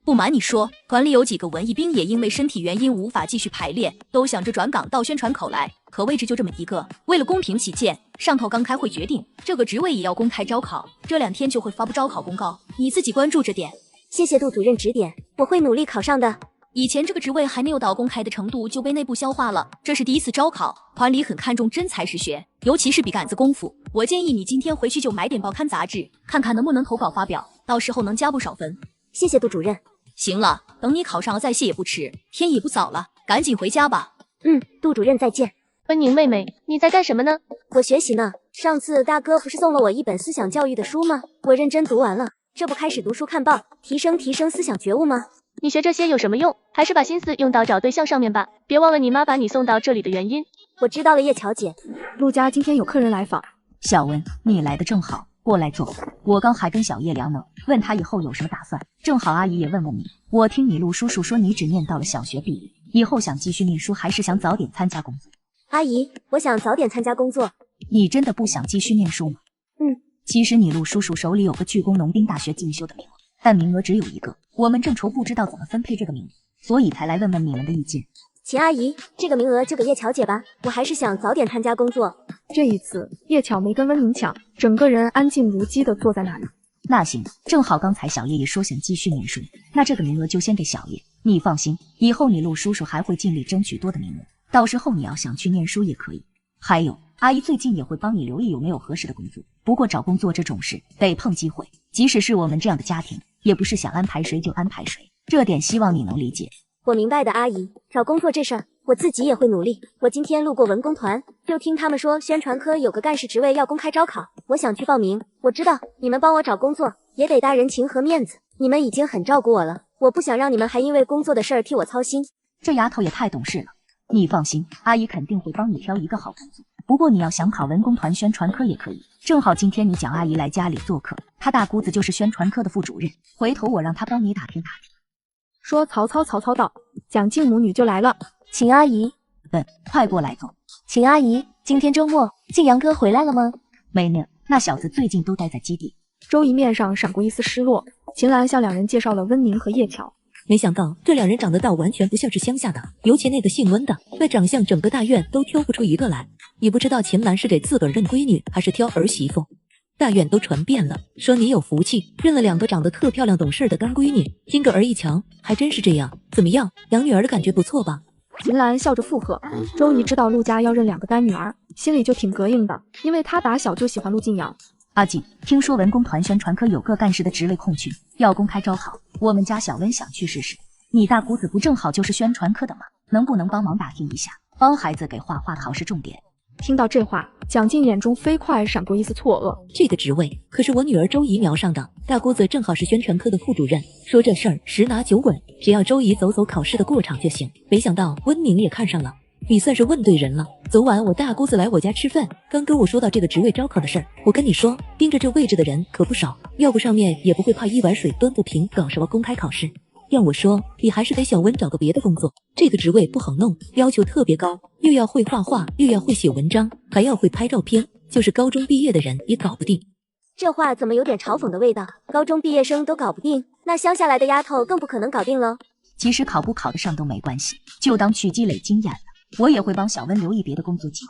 不瞒你说，团里有几个文艺兵也因为身体原因无法继续排练，都想着转岗到宣传口来，可位置就这么一个。为了公平起见，上头刚开会决定，这个职位也要公开招考，这2天就会发布招考公告，你自己关注着点。谢谢杜主任指点，我会努力考上的。以前这个职位还没有到公开的程度就被内部消化了，这是第一次招考，团里很看重真才实学，尤其是笔杆子功夫。我建议你今天回去就买点报刊杂志，看看能不能投稿发表，到时候能加不少分。谢谢杜主任。行了，等你考上了再谢也不迟，天也不早了，赶紧回家吧。杜主任再见。温宁妹妹，你在干什么呢？我学习呢。上次大哥不是送了我一本思想教育的书吗？我认真读完了，这不开始读书看报，提升思想觉悟吗？你学这些有什么用？还是把心思用到找对象上面吧，别忘了你妈把你送到这里的原因。我知道了，叶乔姐。陆家今天有客人来访。小文，你来的正好，过来坐。我刚还跟小叶聊呢，问他以后有什么打算，正好阿姨也问问你。我听你陆叔叔说你只念到了小学毕业，以后想继续念书，还是想早点参加工作？阿姨，我想早点参加工作。你真的不想继续念书吗？其实你陆叔叔手里有个巨工农兵大学进修的名额，但名额只有1个，我们正愁不知道怎么分配这个名额，所以才来问问你们的意见。秦阿姨，这个名额就给叶乔姐吧，我还是想早点参加工作。这一次叶巧没跟温宁抢，整个人安静如鸡的坐在那里。那行，正好刚才小叶也说想继续念书，那这个名额就先给小叶。你放心，以后你陆叔叔还会尽力争取多的名额，到时候你要想去念书也可以。还有，阿姨最近也会帮你留意有没有合适的工作。不过找工作这种事得碰机会，即使是我们这样的家庭，也不是想安排谁就安排谁，这点希望你能理解。我明白的，阿姨，找工作这事儿，我自己也会努力。我今天路过文工团，就听他们说宣传科有个干事职位要公开招考，我想去报名。我知道你们帮我找工作也得搭人情和面子，你们已经很照顾我了，我不想让你们还因为工作的事儿替我操心。这丫头也太懂事了，你放心，阿姨肯定会帮你挑一个好工作。不过你要想考文工团宣传科也可以，正好今天你蒋阿姨来家里做客，她大姑子就是宣传科的副主任，回头我让她帮你打听打听。说曹操道，蒋静母女就来了，秦阿姨。快过来坐。秦阿姨，今天周末，晋阳哥回来了吗？没呢，那小子最近都待在基地。周怡面上闪过一丝失落，秦岚向两人介绍了温宁和叶巧。没想到这两人长得倒完全不像是乡下的，尤其那个姓温的，那长相整个大院都挑不出一个来。也不知道秦岚是给自个儿认闺女，还是挑儿媳妇。大院都传遍了，说你有福气，认了两个长得特漂亮懂事的干闺女，今个儿一瞧，还真是这样。怎么样，养女儿的感觉不错吧？秦岚笑着附和。周怡知道陆家要认两个干女儿，心里就挺膈应的，因为她打小就喜欢陆晋阳。阿静，听说文工团宣传科有个干事的职位空缺，要公开招考，我们家小温想去试试。你大姑子不正好就是宣传科的吗？能不能帮忙打听一下，帮孩子给画画考试重点？听到这话，蒋静眼中飞快闪过一丝错愕。这个职位可是我女儿周怡瞄上的，大姑子正好是宣传科的副主任，说这事儿十拿九稳，只要周怡走走考试的过场就行。没想到温宁也看上了，你算是问对人了。昨晚我大姑子来我家吃饭，刚跟我说到这个职位招考的事儿，我跟你说，盯着这位置的人可不少，要不上面也不会怕一碗水端不平，搞什么公开考试。要我说，你还是给小温找个别的工作，这个职位不好弄，要求特别高，又要会画画，又要会写文章，还要会拍照片，就是高中毕业的人也搞不定。这话怎么有点嘲讽的味道？高中毕业生都搞不定，那乡下来的丫头更不可能搞定喽。其实考不考得上都没关系，就当去积累经验了。我也会帮小温留意别的工作机会。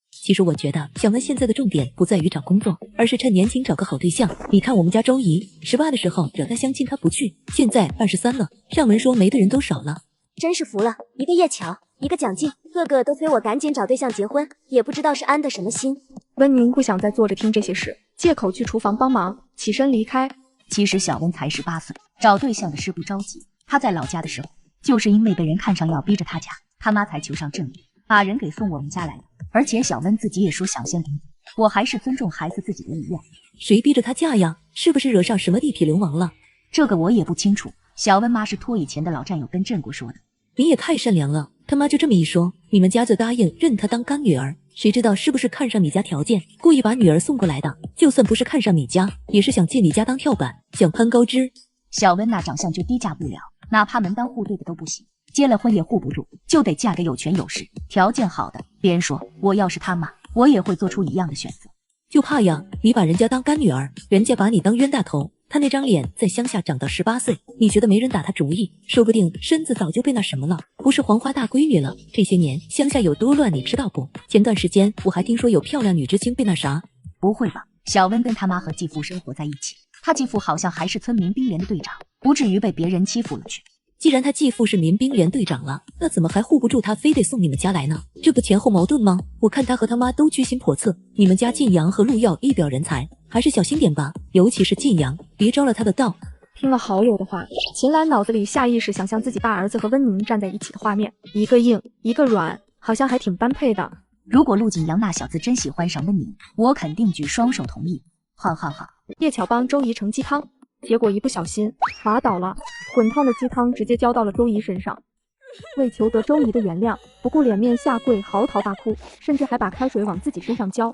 其实我觉得小温现在的重点不在于找工作，而是趁年轻找个好对象。你看我们家周怡，18的时候找他相亲他不去，现在23了，上门说媒的人都少了。真是服了，一个叶巧，一个蒋静，个个都催我赶紧找对象结婚，也不知道是安的什么心。温宁不想再坐着听这些事，借口去厨房帮忙，起身离开。其实小温才18岁，找对象的事不着急。他在老家的时候，就是因为被人看上要逼着他家，他妈才求上正义，把人给送我们家来的。而且小温自己也说想先工作，我还是尊重孩子自己的意愿。谁逼着他嫁呀？是不是惹上什么地痞流氓了？这个我也不清楚，小温妈是托以前的老战友跟郑国说的。你也太善良了，他妈就这么一说，你们家就答应认她当干女儿，谁知道是不是看上你家条件，故意把女儿送过来的？就算不是看上你家，也是想借你家当跳板，想攀高枝。小温那长相就低价不了，哪怕门当户对的都不行，结了婚也护不住，就得嫁给有权有势、条件好的。别人说我要是他妈，我也会做出一样的选择。就怕呀，你把人家当干女儿，人家把你当冤大头。他那张脸在乡下长到18岁，你觉得没人打他主意？说不定身子早就被那什么了，不是黄花大闺女了。这些年乡下有多乱，你知道不？前段时间我还听说有漂亮女知青被那啥。不会吧？小温跟他妈和继父生活在一起，他继父好像还是村民兵连的队长，不至于被别人欺负了去。既然他继父是民兵连队长了，那怎么还护不住他，非得送你们家来呢？这不前后矛盾吗？我看他和他妈都居心叵测，你们家晋阳和陆耀一表人才，还是小心点吧，尤其是晋阳，别招了他的道。听了好友的话，秦岚脑子里下意识想象自己大儿子和温宁站在一起的画面，一个硬一个软，好像还挺般配的。如果陆晋阳那小子真喜欢上温宁，我肯定举双手同意。哈哈哈！叶巧帮周怡盛鸡汤，结果一不小心滑倒了，滚烫的鸡汤直接浇到了周怡身上。为求得周怡的原谅，不顾脸面下跪嚎啕大哭，甚至还把开水往自己身上浇。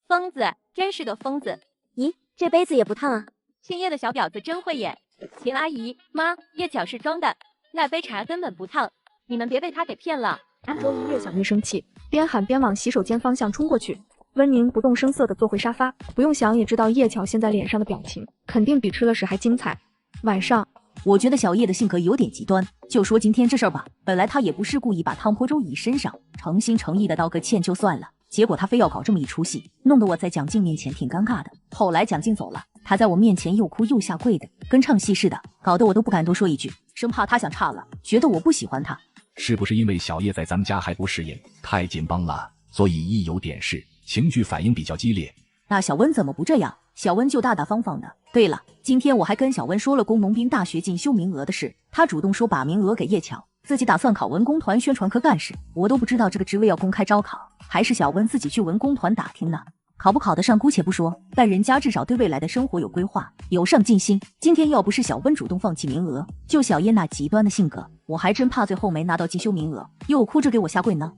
疯子，真是个疯子！咦，这杯子也不烫啊？姓叶的小婊子真会演。秦阿姨，妈，叶巧是装的，那杯茶根本不烫，你们别被他给骗了。周怡越想越生气，边喊边往洗手间方向冲过去。温宁不动声色地坐回沙发，不用想也知道叶巧现在脸上的表情肯定比吃了屎还精彩。晚上，我觉得小叶的性格有点极端，就说今天这事儿吧，本来他也不是故意把汤泼周怡身上，诚心诚意的道个歉就算了，结果他非要搞这么一出戏，弄得我在蒋静面前挺尴尬的。后来蒋静走了，他在我面前又哭又下跪的，跟唱戏似的，搞得我都不敢多说一句，生怕他想岔了，觉得我不喜欢他。是不是因为小叶在咱们家还不适应，太紧绷了，所以一有点事，情绪反应比较激烈？那小温怎么不这样？小温就大大方方的。对了，今天我还跟小温说了工农兵大学进修名额的事，他主动说把名额给叶巧，自己打算考文工团宣传科干事。我都不知道这个职位要公开招考，还是小温自己去文工团打听呢。考不考得上姑且不说，但人家至少对未来的生活有规划，有上进心。今天要不是小温主动放弃名额，就小叶那极端的性格，我还真怕最后没拿到进修名额，又哭着给我下跪呢。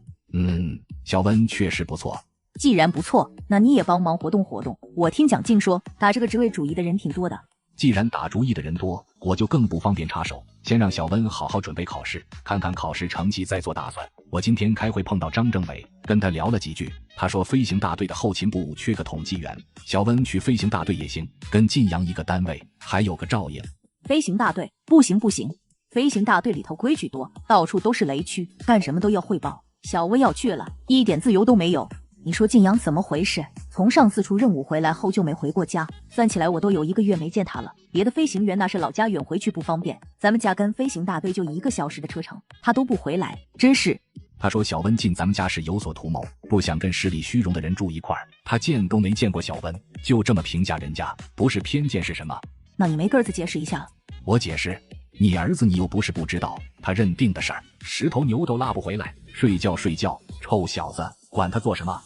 小温确实不错。既然不错，那你也帮忙活动活动。我听蒋静说，打这个职位主意的人挺多的。既然打主意的人多，我就更不方便插手。先让小温好好准备考试，看看考试成绩再做打算。我今天开会碰到张政委，跟他聊了几句，他说飞行大队的后勤部缺个统计员，小温去飞行大队也行，跟晋阳一个单位，还有个照应。飞行大队不行不行，飞行大队里头规矩多，到处都是雷区，干什么都要汇报。小温要去了，一点自由都没有。你说晋阳怎么回事？从上4处任务回来后就没回过家，算起来我都有1个月没见他了。别的飞行员那是老家远回去不方便，咱们家跟飞行大队就1个小时的车程，他都不回来，真是。他说小温进咱们家是有所图谋，不想跟势力虚荣的人住一块儿。他见都没见过小温，就这么评价人家，不是偏见是什么？那你没个子解释一下？我解释，你儿子你又不是不知道，他认定的事儿，10头牛都拉不回来。睡觉睡觉，臭小子，管他做什么？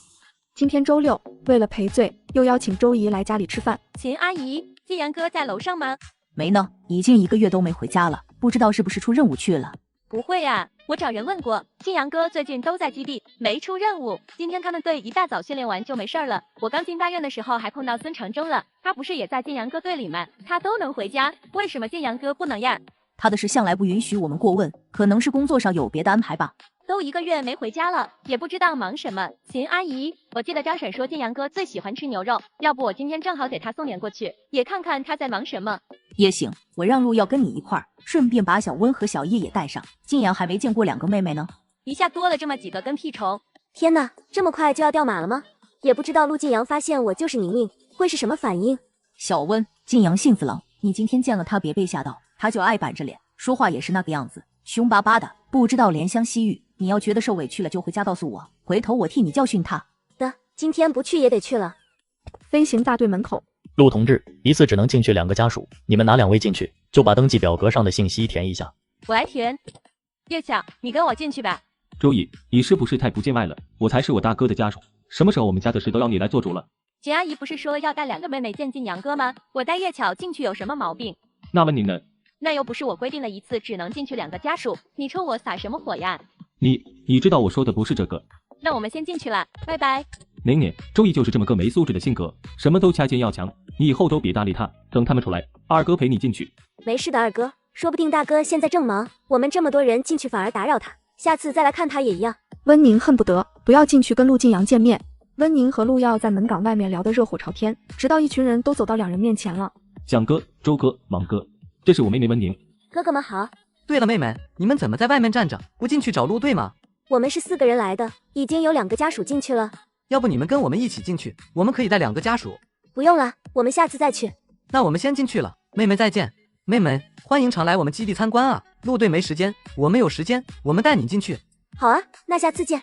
今天周六，为了赔罪，又邀请周姨来家里吃饭。秦阿姨，晋阳哥在楼上吗？没呢，已经1个月都没回家了，不知道是不是出任务去了。不会啊，我找人问过，晋阳哥最近都在基地，没出任务。今天他们队一大早训练完就没事了。我刚进大院的时候还碰到孙长征了，他不是也在晋阳哥队里吗？他都能回家，为什么晋阳哥不能呀？他的事向来不允许我们过问，可能是工作上有别的安排吧。都1个月没回家了，也不知道忙什么。秦阿姨，我记得张婶说晋阳哥最喜欢吃牛肉，要不我今天正好给他送点过去，也看看他在忙什么。也行，我让路要跟你一块儿，顺便把小温和小叶也带上。晋阳还没见过2个妹妹呢，一下多了这么几个跟屁虫。天哪，这么快就要掉马了吗？也不知道陆晋阳发现我就是宁宁会是什么反应。小温，晋阳性子冷，你今天见了他别被吓到，他就爱板着脸，说话也是那个样子，凶巴巴的，不知道怜香惜玉。你要觉得受委屈了就回家告诉我，回头我替你教训他。的，今天不去也得去了。飞行大队门口，陆同志，一次只能进去2个家属，你们哪2位进去，就把登记表格上的信息填一下。我来填。叶巧，你跟我进去吧。周姨，你是不是太不见外了？我才是我大哥的家属，什么时候我们家的事都要你来做主了？秦阿姨不是说要带2个妹妹见晋阳哥吗？我带叶巧进去有什么毛病？那问你呢？那又不是我规定了一次只能进去2个家属，你冲我撒什么火呀？你知道我说的不是这个。那我们先进去了，拜拜。宁宁，周易就是这么个没素质的性格，什么都掐尖要强，你以后都别搭理他，等他们出来，二哥陪你进去。没事的，二哥，说不定大哥现在正忙，我们这么多人进去反而打扰他，下次再来看他也一样。温宁恨不得不要进去跟陆晋阳见面。温宁和陆耀在门岗外面聊得热火朝天，直到一群人都走到2人面前了。蒋哥、周哥、芒哥，这是我妹妹温宁。哥哥们好。对了，妹妹，你们怎么在外面站着，不进去找陆队吗？我们是4个人来的，已经有2个家属进去了。要不你们跟我们一起进去，我们可以带2个家属。不用了，我们下次再去。那我们先进去了，妹妹再见。妹妹，欢迎常来我们基地参观啊！陆队没时间，我们有时间，我们带你进去。好啊，那下次见。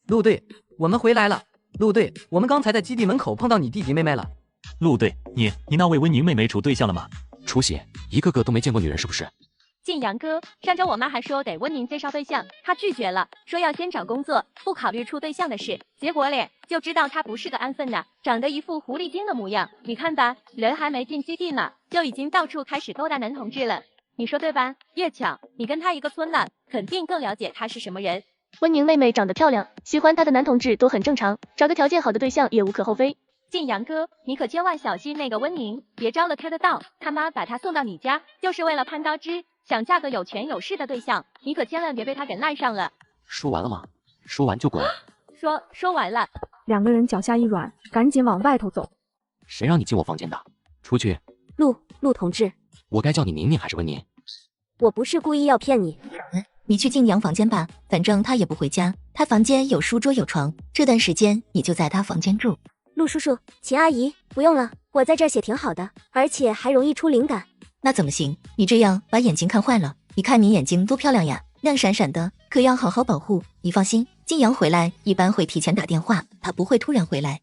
陆队，我们回来了。陆队，我们刚才在基地门口碰到你弟弟妹妹了。陆队，你那位温宁妹妹处对象了吗？出息，一个个都没见过女人是不是？晋阳哥，上周我妈还说给温宁介绍对象，她拒绝了，说要先找工作，不考虑处对象的事。结果嘞，就知道她不是个安分的，长得一副狐狸精的模样。你看吧，人还没进基地呢，就已经到处开始勾搭男同志了。你说对吧？叶巧，你跟他一个村了，肯定更了解他是什么人。温宁妹妹长得漂亮，喜欢她的男同志都很正常，找个条件好的对象也无可厚非。晋阳哥，你可千万小心那个温宁，别招了他的道。他妈把他送到你家，就是为了攀刀枝，想嫁个有权有势的对象，你可千万别被他给赖上了。说完了吗？说完就滚。说完了。2个人脚下一软，赶紧往外头走。谁让你进我房间的？出去。陆同志，我该叫你宁宁还是温宁？我不是故意要骗你。你去静阳房间吧，反正他也不回家，他房间有书桌有床，这段时间你就在他房间住。陆叔叔，秦阿姨，不用了，我在这儿写挺好的，而且还容易出灵感。那怎么行？你这样把眼睛看坏了。你看你眼睛多漂亮呀，亮闪闪的，可要好好保护。你放心，静阳回来一般会提前打电话，他不会突然回来。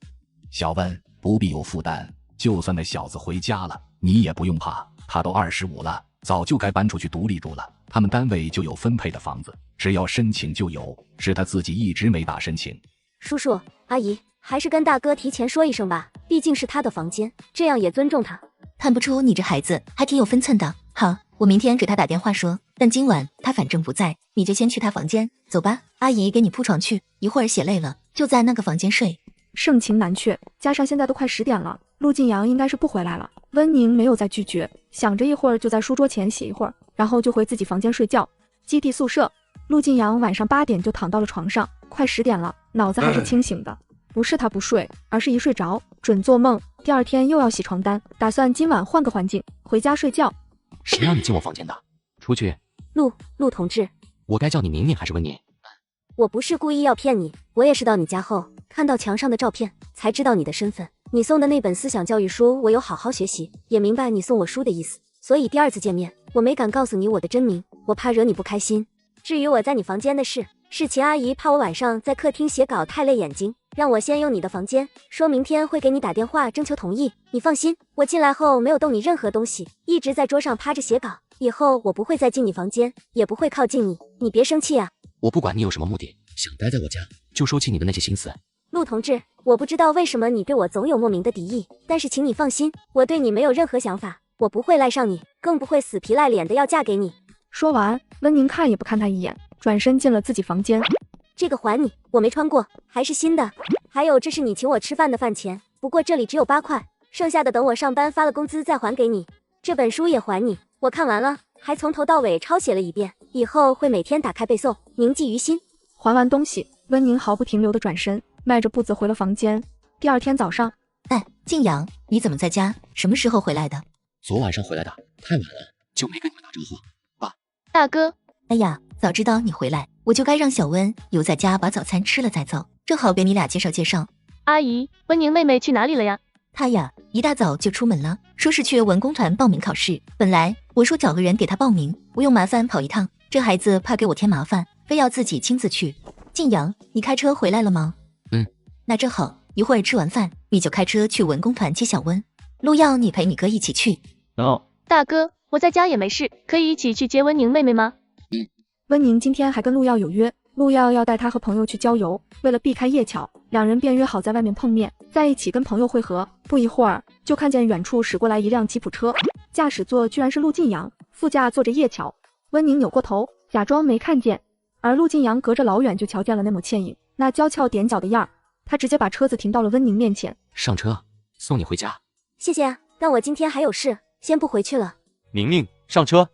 小温，不必有负担，就算那小子回家了，你也不用怕，他都25了，早就该搬出去独立住了。他们单位就有分配的房子，只要申请就有，是他自己一直没打申请。叔叔阿姨，还是跟大哥提前说一声吧，毕竟是他的房间，这样也尊重他。看不出你这孩子还挺有分寸的。好，我明天给他打电话说，但今晚他反正不在，你就先去他房间。走吧，阿姨给你铺床去，一会儿写累了就在那个房间睡。盛情难却，加上现在都快10点了，陆晋阳应该是不回来了。温宁没有再拒绝，想着一会儿就在书桌前写一会儿，然后就回自己房间睡觉。基地宿舍，陆晋阳晚上8点就躺到了床上，快10点了，脑子还是清醒的。不是他不睡，而是一睡着准做梦。第二天又要洗床单，打算今晚换个环境，回家睡觉。谁让你进我房间的？出去！陆同志，我该叫你宁宁还是温宁？我不是故意要骗你，我也是到你家后看到墙上的照片才知道你的身份。你送的那本思想教育书我有好好学习，也明白你送我书的意思，所以第二次见面我没敢告诉你我的真名，我怕惹你不开心。至于我在你房间的事，是秦阿姨怕我晚上在客厅写稿太累眼睛，让我先用你的房间，说明天会给你打电话征求同意。你放心，我进来后没有动你任何东西，一直在桌上趴着写稿，以后我不会再进你房间，也不会靠近你，你别生气啊。我不管你有什么目的，想待在我家就收起你的那些心思。陆同志，我不知道为什么你对我总有莫名的敌意，但是请你放心，我对你没有任何想法，我不会赖上你，更不会死皮赖脸的要嫁给你。说完，温宁看也不看他一眼，转身进了自己房间。这个还你，我没穿过，还是新的。还有，这是你请我吃饭的饭钱，不过这里只有8块，剩下的等我上班发了工资再还给你。这本书也还你，我看完了，还从头到尾抄写了一遍，以后会每天打开背诵，铭记于心。还完东西，温宁毫不停留的转身，迈着步子回了房间。第二天早上，静阳，你怎么在家？什么时候回来的？昨晚上回来的，太晚了，就没跟你们打招呼。爸，大哥，哎呀，早知道你回来，我就该让小温留在家把早餐吃了再走，正好给你俩介绍介绍。阿姨，温宁妹妹去哪里了呀？她呀，一大早就出门了，说是去文工团报名考试。本来我说找个人给她报名，不用麻烦跑一趟，这孩子怕给我添麻烦，非要自己亲自去。静阳，你开车回来了吗？那正好，一会儿吃完饭你就开车去文工团接小温。陆耀，你陪你哥一起去。大哥，我在家也没事，可以一起去接温宁妹妹吗？温宁今天还跟陆耀有约，陆耀要带他和朋友去郊游，为了避开叶巧，两人便约好在外面碰面，在一起跟朋友会合。不一会儿，就看见远处驶过来一辆吉普车，驾驶座居然是陆晋阳，副驾坐着叶巧。温宁扭过头，假装没看见，而陆晋阳隔着老远就瞧见了那抹倩影，那娇俏踮脚的样儿。他直接把车子停到了温宁面前。上车，送你回家。谢谢啊，但我今天还有事，先不回去了。宁宁，上车。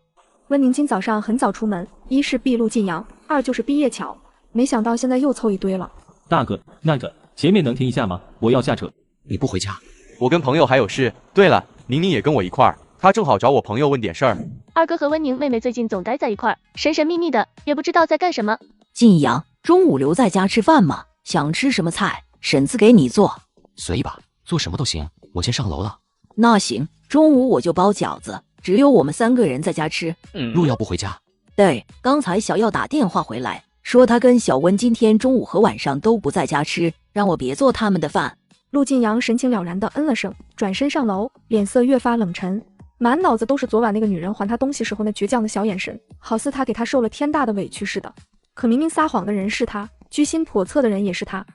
温宁今早上很早出门，一是避陆晋阳，二就是避叶巧，没想到现在又凑一堆了。大哥，那个前面能停一下吗？我要下车。你不回家？我跟朋友还有事。对了，宁宁也跟我一块儿，她正好找我朋友问点事儿。二哥和温宁妹妹最近总待在一块儿，神神秘秘的，也不知道在干什么。晋阳，中午留在家吃饭吗？想吃什么菜，婶子给你做。随意吧，做什么都行，我先上楼了。那行，中午我就包饺子，只有我们3个人在家吃。陆耀不回家？对，刚才小耀打电话回来，说他跟小温今天中午和晚上都不在家吃，让我别做他们的饭。陆晋阳神情了然地嗯了声，转身上楼，脸色越发冷沉，满脑子都是昨晚那个女人还他东西时候那倔强的小眼神，好似他给他受了天大的委屈似的。可明明撒谎的人是他，居心叵测的人也是他。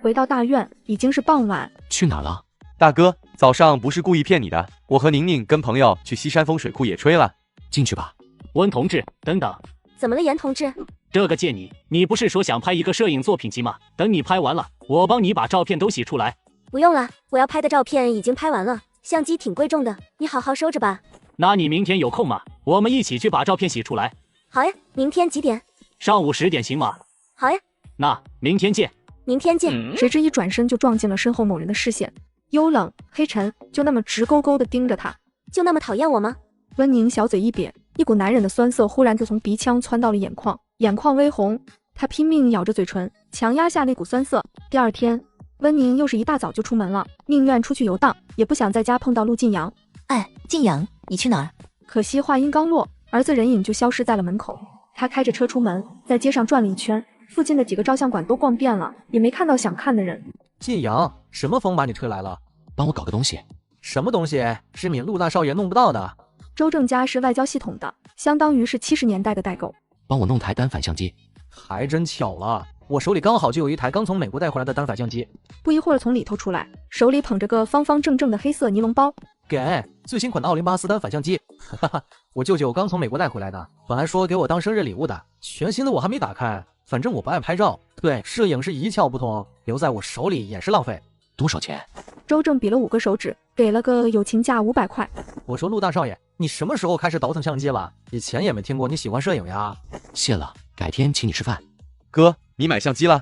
回到大院，已经是傍晚。去哪儿了？大哥，早上不是故意骗你的，我和宁宁跟朋友去西山风水库野炊了。进去吧。温同志，等等。怎么了，严同志？这个借你，你不是说想拍一个摄影作品集吗？等你拍完了，我帮你把照片都洗出来。不用了，我要拍的照片已经拍完了，相机挺贵重的，你好好收着吧。那你明天有空吗？我们一起去把照片洗出来。好呀，明天几点？上午10点行吗？好呀。那明天见。明天见。谁知一转身就撞进了身后某人的视线，幽冷黑沉，就那么直勾勾地盯着他。就那么讨厌我吗？温宁小嘴一瘪，一股难忍的酸涩忽然就从鼻腔窜到了眼眶，眼眶微红，他拼命咬着嘴唇，强压下那股酸涩。第二天，温宁又是一大早就出门了，宁愿出去游荡，也不想在家碰到陆晋阳。哎，晋阳，你去哪儿？可惜话音刚落，儿子人影就消失在了门口。他开着车出门，在街上转了一圈，附近的几个照相馆都逛遍了，也没看到想看的人。晋阳，什么风把你吹来了？帮我搞个东西。什么东西？是你陆大少爷弄不到的。周正家是外交系统的，相当于是70年代的代购。帮我弄台单反相机。还真巧了，我手里刚好就有一台刚从美国带回来的单反相机。不一会儿从里头出来，手里捧着个方方正正的黑色尼龙包。给最新款的奥林巴斯单反相机，哈哈，我舅舅刚从美国带回来的，本来说给我当生日礼物的，全新的我还没打开。反正我不爱拍照，对摄影是一窍不通，留在我手里也是浪费。多少钱？周正比了5个手指，给了个友情价500块。我说陆大少爷，你什么时候开始倒腾相机了？以前也没听过你喜欢摄影呀。谢了，改天请你吃饭。哥，你买相机了？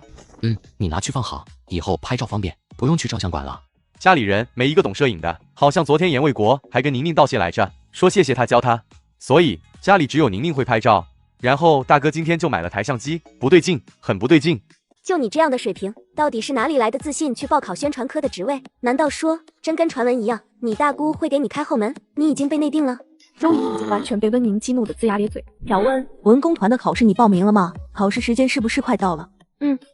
你拿去放好，以后拍照方便，不用去照相馆了。家里人没一个懂摄影的，好像昨天严卫国还跟宁宁道谢来着，说谢谢他教他，所以家里只有宁宁会拍照。然后大哥今天就买了台相机，不对劲，很不对劲。就你这样的水平，到底是哪里来的自信去报考宣传科的职位？难道说真跟传闻一样，你大姑会给你开后门？你已经被内定了？周怡已经完全被温宁激怒的龇牙咧嘴。小温，文工团的考试你报名了吗？考试时间是不是快到了？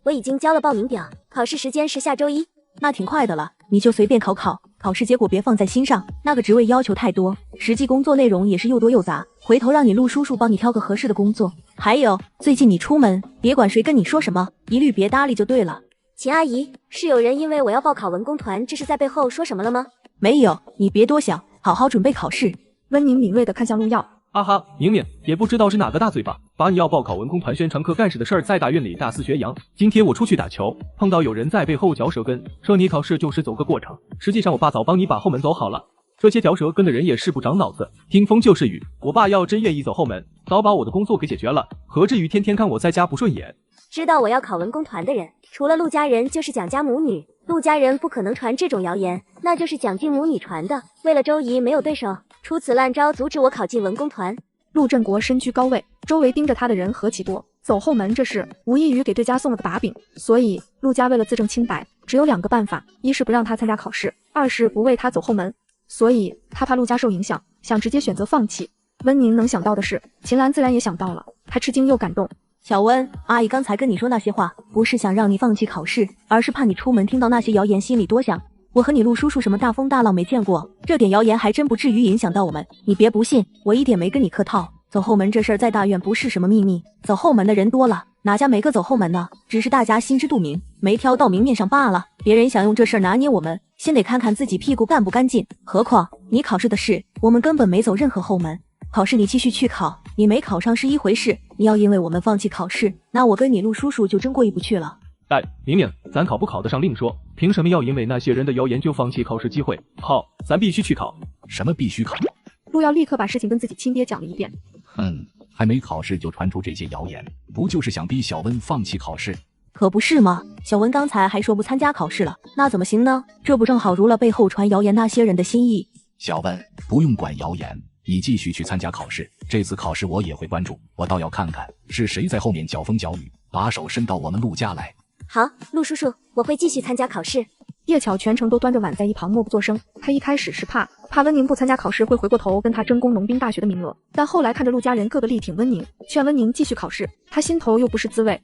我已经交了报名表，考试时间是下周1。那挺快的了，你就随便考，考试结果别放在心上。那个职位要求太多，实际工作内容也是又多又杂，回头让你陆叔叔帮你挑个合适的工作。还有，最近你出门，别管谁跟你说什么，一律别搭理就对了。秦阿姨，是有人因为我要报考文工团，这是在背后说什么了吗？没有，你别多想，好好准备考试。温宁敏锐地看向陆耀。啊哈，明明也不知道是哪个大嘴巴，把你要报考文工团宣传科干事的事儿在大院里大肆宣扬。今天我出去打球，碰到有人在背后嚼舌根，说你考试就是走个过程。实际上我爸早帮你把后门走好了。这些嚼舌根的人也是不长脑子，听风就是雨。我爸要真愿意走后门，早把我的工作给解决了，何至于天天看我在家不顺眼？知道我要考文工团的人，除了陆家人就是蒋家母女。陆家人不可能传这种谣言，那就是蒋静母女传的。为了周姨没有对手，出此烂招阻止我考进文工团。陆振国身居高位，周围盯着他的人何其多，走后门这事无异于给对家送了个把柄。所以陆家为了自证清白，只有2个办法：一是不让他参加考试，二是不为他走后门。所以他怕陆家受影响，想直接选择放弃。温宁能想到的事，秦岚自然也想到了，她吃惊又感动。小温，阿姨刚才跟你说那些话，不是想让你放弃考试，而是怕你出门听到那些谣言心里多想。我和你陆叔叔什么大风大浪没见过，这点谣言还真不至于影响到我们。你别不信，我一点没跟你客套。走后门这事儿在大院不是什么秘密，走后门的人多了，哪家没个走后门呢？只是大家心知肚明，没挑到明面上罢了。别人想用这事儿拿捏我们，先得看看自己屁股干不干净。何况你考试的事，我们根本没走任何后门。考试你继续去考，你没考上是一回事，你要因为我们放弃考试，那我跟你陆叔叔就真过意不去了。哎，明明，咱考不考得上另说，凭什么要因为那些人的谣言就放弃考试机会？好，咱必须去考。什么必须考？陆耀立刻把事情跟自己亲爹讲了一遍。还没考试就传出这些谣言，不就是想逼小温放弃考试？可不是吗？小温刚才还说不参加考试了，那怎么行呢？这不正好如了背后传谣言那些人的心意？小温，不用管谣言，你继续去参加考试。这次考试我也会关注，我倒要看看是谁在后面搅风搅雨，把手伸到我们陆家来。好，陆叔叔，我会继续参加考试。叶巧全程都端着碗在一旁默不作声。他一开始是怕温宁不参加考试会回过头跟他争攻农兵大学的名额，但后来看着陆家人个个力挺温宁，劝温宁继续考试，他心头又不是滋味。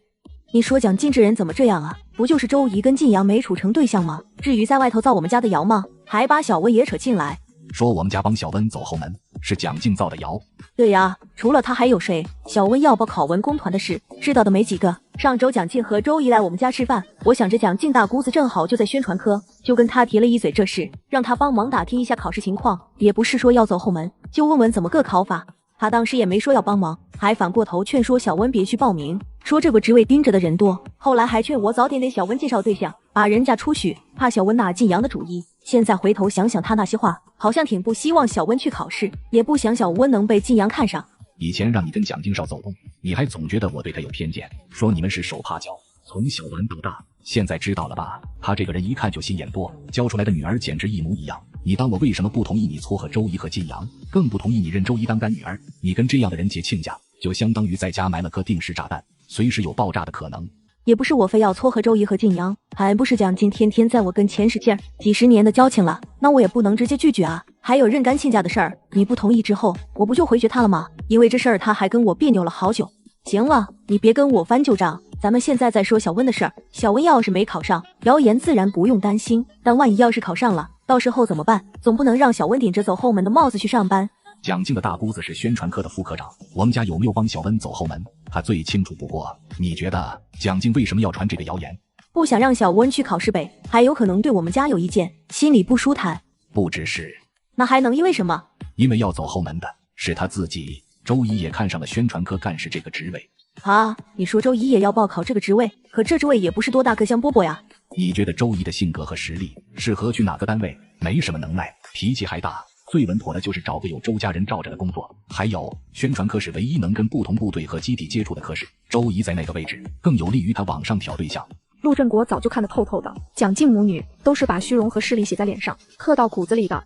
你说蒋进这人怎么这样啊？不就是周姨跟晋阳没处成对象吗？至于在外头造我们家的谣吗？还把小温也扯进来，说我们家帮小温走后门，是蒋静造的谣。对呀，除了他还有谁？小温要报考文工团的事，知道的没几个。上周蒋静和周姨来我们家吃饭，我想着蒋静大姑子正好就在宣传科，就跟他提了一嘴这事，让他帮忙打听一下考试情况，也不是说要走后门，就问问怎么个考法。他当时也没说要帮忙，还反过头劝说小温别去报名，说这个职位盯着的人多。后来还劝我早点给小温介绍对象，把人家出许，怕小温拿晋阳的主意。现在回头想想他那些话，好像挺不希望小温去考试，也不想小温能被晋阳看上。以前让你跟蒋经少走动，你还总觉得我对他有偏见，说你们是手帕交，从小玩到大。现在知道了吧？他这个人一看就心眼多，教出来的女儿简直一模一样。你当我为什么不同意你撮合周姨和晋阳，更不同意你认周姨当干女儿？你跟这样的人结亲家，就相当于在家埋了颗定时炸弹，随时有爆炸的可能。也不是我非要撮合周姨和静阳，还不是蒋静天天在我跟前使劲儿，几十年的交情了，那我也不能直接拒绝啊。还有认干亲家的事儿，你不同意之后，我不就回绝他了吗？因为这事儿他还跟我别扭了好久。行了，你别跟我翻旧账，咱们现在再说小温的事儿。小温要是没考上，谣言自然不用担心，但万一要是考上了，到时候怎么办？总不能让小温顶着走后门的帽子去上班。蒋静的大姑子是宣传科的副科长，我们家有没有帮小温走后门，她最清楚不过。你觉得蒋静为什么要传这个谣言？不想让小温去考试呗，还有可能对我们家有意见，心里不舒坦。不只是，那还能因为什么？因为要走后门的是他自己。周姨也看上了宣传科干事这个职位啊！你说周姨也要报考这个职位，可这职位也不是多大个香饽饽呀。你觉得周姨的性格和实力适合去哪个单位？没什么能耐，脾气还大，最稳妥的就是找个有周家人罩着的工作。还有，宣传科是唯一能跟不同部队和基地接触的科室，周姨在那个位置更有利于她往上挑对象。陆振国早就看得透透的，蒋静母女都是把虚荣和势力写在脸上，刻到骨子里的。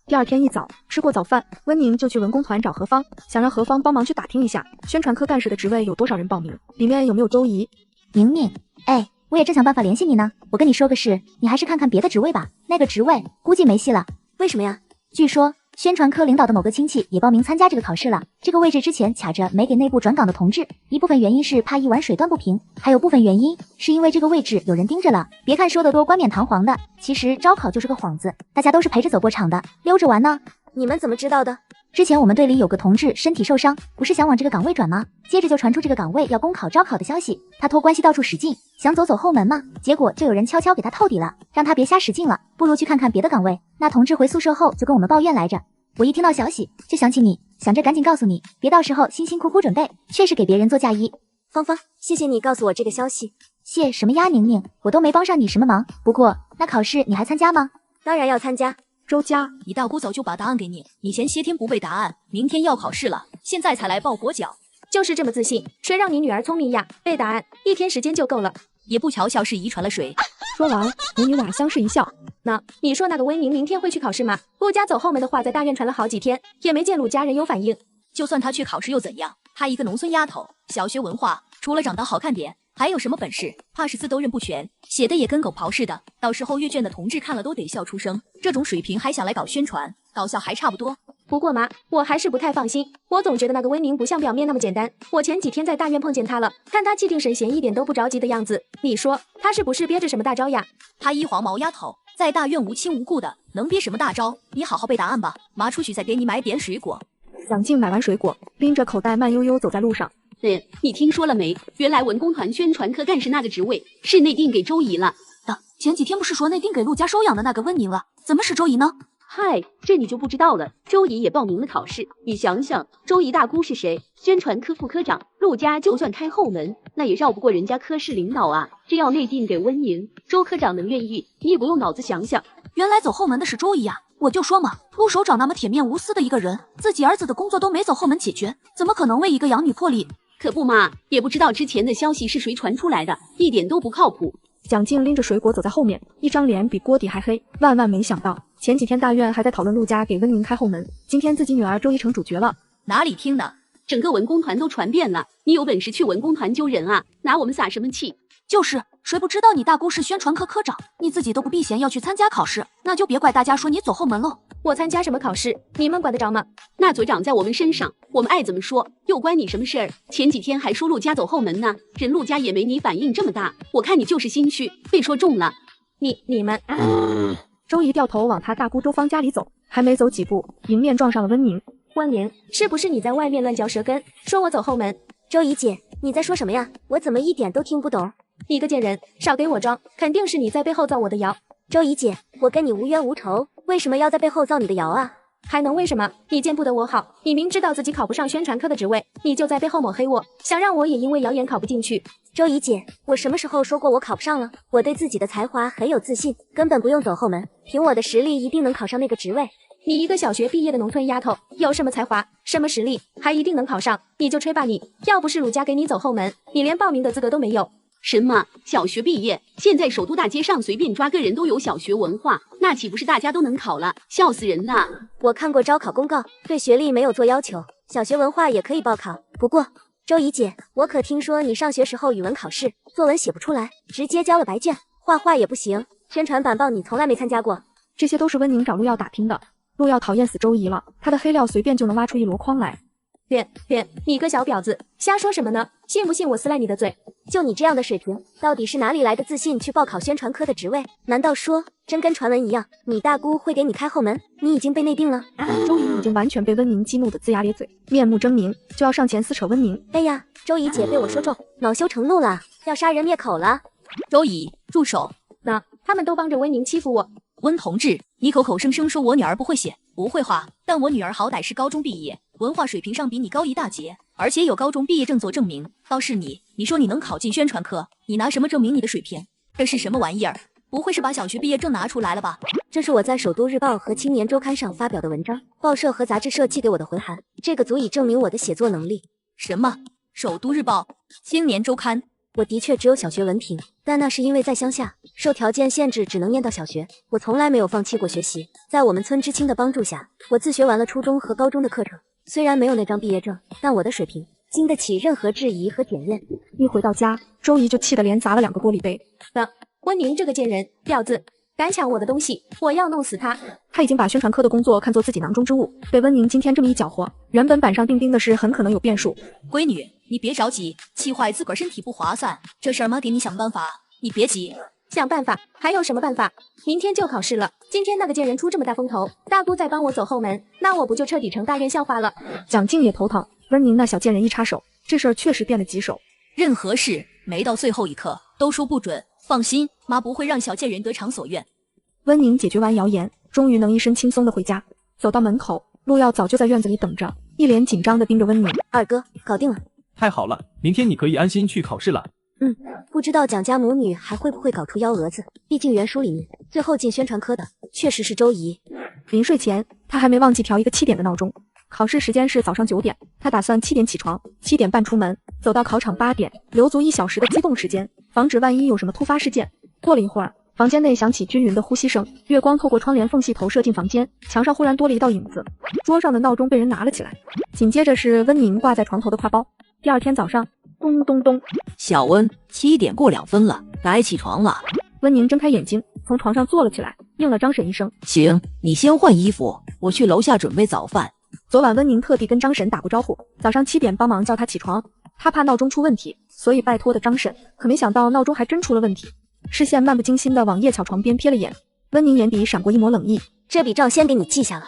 第二天一早，吃过早饭，温宁就去文工团找何芳，想让何芳帮忙去打听一下宣传科干事的职位有多少人报名，里面有没有周姨。宁宁，哎，我也正想办法联系你呢。我跟你说个事，你还是看看别的职位吧，那个职位估计没戏了。为什么呀？据说宣传科领导的某个亲戚也报名参加这个考试了，这个位置之前卡着没给内部转岗的同志，一部分原因是怕一碗水端不平，还有部分原因是因为这个位置有人盯着了。别看说得多冠冕堂皇的，其实招考就是个幌子，大家都是陪着走过场的，溜着玩呢。你们怎么知道的？之前我们队里有个同志身体受伤，不是想往这个岗位转吗？接着就传出这个岗位要公考招考的消息，他托关系到处使劲，想走后门嘛，结果就有人悄悄给他透底了，让他别瞎使劲了，不如去看看别的岗位。那同志回宿舍后就跟我们抱怨来着，我一听到消息就想起你，想着赶紧告诉你，别到时候辛辛苦苦准备，却是给别人做嫁衣。芳芳，谢谢你告诉我这个消息。谢什么呀，宁宁，我都没帮上你什么忙。不过那考试你还参加吗？当然要参加。周家，你大姑早就把答案给你，你前些天不背答案，明天要考试了，现在才来抱佛脚，就是这么自信，谁让你女儿聪明呀？背答案1天时间就够了，也不瞧瞧是遗传了谁。说完，母女俩相视一笑。那你说那个温宁明天会去考试吗？陆家走后门的话在大院传了好几天，也没见陆家人有反应。就算她去考试又怎样？她一个农村丫头，小学文化，除了长得好看点，还有什么本事？怕是字都认不全，写的也跟狗刨似的，到时候阅卷的同志看了都得笑出声。这种水平还想来搞宣传，搞笑还差不多。不过妈，我还是不太放心，我总觉得那个温宁不像表面那么简单。我前几天在大院碰见他了，看他气定神闲，一点都不着急的样子。你说他是不是憋着什么大招呀？他一黄毛丫头，在大院无亲无故的，能憋什么大招？你好好背答案吧，妈出去再给你买点水果。蒋静买完水果，拎着口袋慢悠悠走在路上。你听说了没？原来文工团宣传科干事那个职位是内定给周姨了。前几天不是说内定给陆家收养的那个温宁了，怎么是周姨呢？嗨，这你就不知道了。周姨也报名了考试，你想想，周姨大姑是谁？宣传科副科长，陆家就算开后门，那也绕不过人家科室领导啊。这要内定给温宁，周科长能愿意？你也不用脑子想想。原来走后门的是周姨啊！我就说嘛，陆首长那么铁面无私的一个人，自己儿子的工作都没走后门解决，怎么可能为一个养女破例？可不嘛，也不知道之前的消息是谁传出来的，一点都不靠谱。蒋静拎着水果走在后面，一张脸比锅底还黑。万万没想到，前几天大院还在讨论陆家给温宁开后门，今天自己女儿周姨成主角了。哪里听的？整个文工团都传遍了，你有本事去文工团揪人啊，拿我们撒什么气？就是，谁不知道你大姑是宣传科科长，你自己都不避嫌要去参加考试，那就别怪大家说你走后门喽。我参加什么考试？你们管得着吗？那嘴长在我们身上，我们爱怎么说又关你什么事儿？前几天还说陆家走后门呢，人陆家也没你反应这么大，我看你就是心虚，被说中了。你们，周姨掉头往她大姑周芳家里走，还没走几步，迎面撞上了温宁。温宁，是不是你在外面乱嚼舌根，说我走后门？周姨姐，你在说什么呀？我怎么一点都听不懂？你个贱人，少给我装，肯定是你在背后造我的谣。周姨姐，我跟你无冤无仇，为什么要在背后造你的谣啊？还能为什么？你见不得我好，你明知道自己考不上宣传科的职位，你就在背后抹黑我，想让我也因为谣言考不进去。周姨姐，我什么时候说过我考不上了？我对自己的才华很有自信，根本不用走后门，凭我的实力一定能考上那个职位。你一个小学毕业的农村丫头，有什么才华，什么实力，还一定能考上？你就吹吧你！要不是鲁家给你走后门，你连报名的资格都没有。什么小学毕业？现在首都大街上随便抓个人都有小学文化，那岂不是大家都能考了？笑死人了！我看过招考公告，对学历没有做要求，小学文化也可以报考。不过，周怡姐，我可听说你上学时候语文考试作文写不出来，直接交了白卷，画画也不行，宣传板报你从来没参加过。这些都是温宁找陆耀打听的。陆耀讨厌死周怡了，他的黑料随便就能挖出一箩筐来。你个小婊子，瞎说什么呢？信不信我撕烂你的嘴？就你这样的水平，到底是哪里来的自信去报考宣传科的职位？难道说真跟传闻一样，你大姑会给你开后门？你已经被内定了？周怡已经完全被温宁激怒的龇牙咧嘴，面目狰狞，就要上前撕扯温宁。哎呀，周怡姐被我说中，恼羞成怒了，要杀人灭口了。周怡，住手！他们都帮着温宁欺负我。温同志，你口声声说我女儿不会写不会画，但我女儿好歹是高中毕业，文化水平上比你高一大截，而且有高中毕业证做证明。倒是你说你能考进宣传科，你拿什么证明你的水平？这是什么玩意儿？不会是把小学毕业证拿出来了吧？这是我在首都日报和青年周刊上发表的文章，报社和杂志社寄给我的回函，这个足以证明我的写作能力。什么？首都日报、青年周刊？我的确只有小学文凭，但那是因为在乡下，受条件限制只能念到小学。我从来没有放弃过学习，在我们村知青的帮助下，我自学完了初中和高中的课程。虽然没有那张毕业证，但我的水平经得起任何质疑和检验。一回到家，周怡就气得连砸了2个玻璃杯。温宁这个贱人，婊子，敢抢我的东西，我要弄死他！他已经把宣传科的工作看作自己囊中之物，被温宁今天这么一搅和，原本板上钉钉的事很可能有变数。闺女，你别着急，气坏自个儿身体不划算，这事儿妈给你想办法，你别急。想办法？还有什么办法？明天就考试了，今天那个贱人出这么大风头，大姑再帮我走后门，那我不就彻底成大院笑话了？蒋静也头疼，温宁那小贱人一插手，这事儿确实变得棘手。任何事没到最后一刻都说不准，放心，妈不会让小贱人得偿所愿。温宁解决完谣言，终于能一身轻松的回家。走到门口，陆耀早就在院子里等着，一脸紧张的盯着温宁。二哥，搞定了。太好了，明天你可以安心去考试了。不知道蒋家母女还会不会搞出幺蛾子？毕竟原书里面最后进宣传科的确实是周怡。临睡前，他还没忘记调一个7点的闹钟。考试时间是早上9点，他打算7点起床，7点半出门，走到考场8点，留足1小时的机动时间，防止万一有什么突发事件。过了一会儿，房间内响起均匀的呼吸声，月光透过窗帘缝隙投射进房间，墙上忽然多了一道影子，桌上的闹钟被人拿了起来，紧接着是温宁挂在床头的挎包。第二天早上，咚咚咚，小温，7点过2分了，该起床了。温宁睁开眼睛，从床上坐了起来，应了张婶一声。行，你先换衣服，我去楼下准备早饭。昨晚温宁特地跟张婶打过招呼，早上7点帮忙叫她起床，她怕闹钟出问题，所以拜托的张婶，可没想到闹钟还真出了问题。视线漫不经心地往叶巧床边瞥了眼，温宁眼底闪过一抹冷意。这笔账先给你记下了，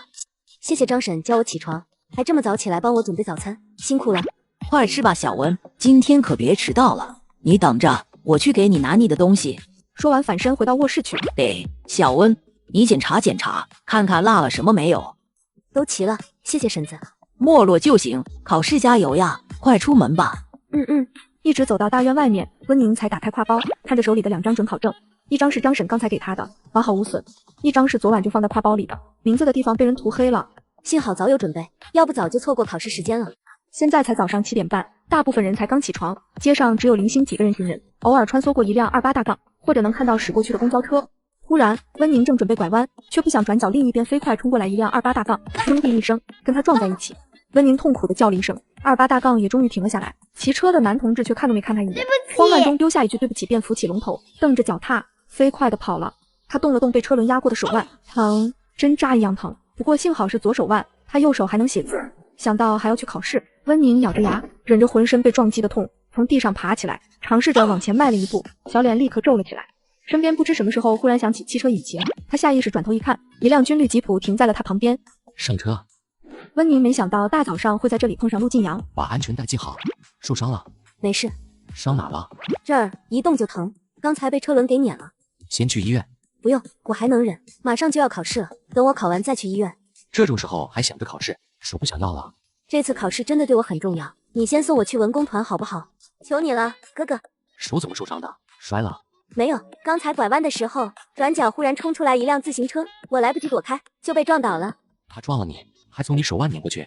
谢谢张婶叫我起床，还这么早起来帮我准备早餐，辛苦了。快吃吧，小温，今天可别迟到了。你等着，我去给你拿你的东西。说完反身回到卧室去。小温，你检查检查，看看落了什么没有。都齐了，谢谢婶子。没落就行，考试加油呀，快出门吧。一直走到大院外面，温宁才打开挎包，看着手里的2张准考证，一张是张婶刚才给他的，完好无损；一张是昨晚就放在挎包里的，名字的地方被人涂黑了。幸好早有准备，要不早就错过考试时间了。现在才早上7点半，大部分人才刚起床，街上只有零星几个人行人，偶尔穿梭过一辆28大杠，或者能看到驶过去的公交车。突然，温宁正准备拐弯，却不想转角另一边飞快冲过来一辆28大杠，砰地一声跟他撞在一起。温宁痛苦地叫了一声，28大杠也终于停了下来。骑车的男同志却看都没看他一眼，慌乱中丢下一句对不起，便扶起龙头，蹬着脚踏飞快地跑了。他动了动被车轮压过的手腕，疼，针扎一样疼。不过幸好是左手腕，他右手还能写字。想到还要去考试，温宁咬着牙，忍着浑身被撞击的痛，从地上爬起来，尝试着往前迈了一步，小脸立刻皱了起来。身边不知什么时候忽然响起汽车引擎，他下意识转头一看，一辆军绿吉普停在了他旁边。上车。温宁没想到大早上会在这里碰上陆晋阳，把安全带系好。受伤了？没事。伤哪了？这儿一动就疼，刚才被车轮给碾了。先去医院。不用，我还能忍，马上就要考试了，等我考完再去医院。这种时候还想着考试，手不想要了？这次考试真的对我很重要，你先送我去文工团好不好？求你了，哥哥。手怎么受伤的？摔了？没有，刚才拐弯的时候，转角忽然冲出来一辆自行车，我来不及躲开，就被撞倒了。他撞了你，还从你手腕碾过去。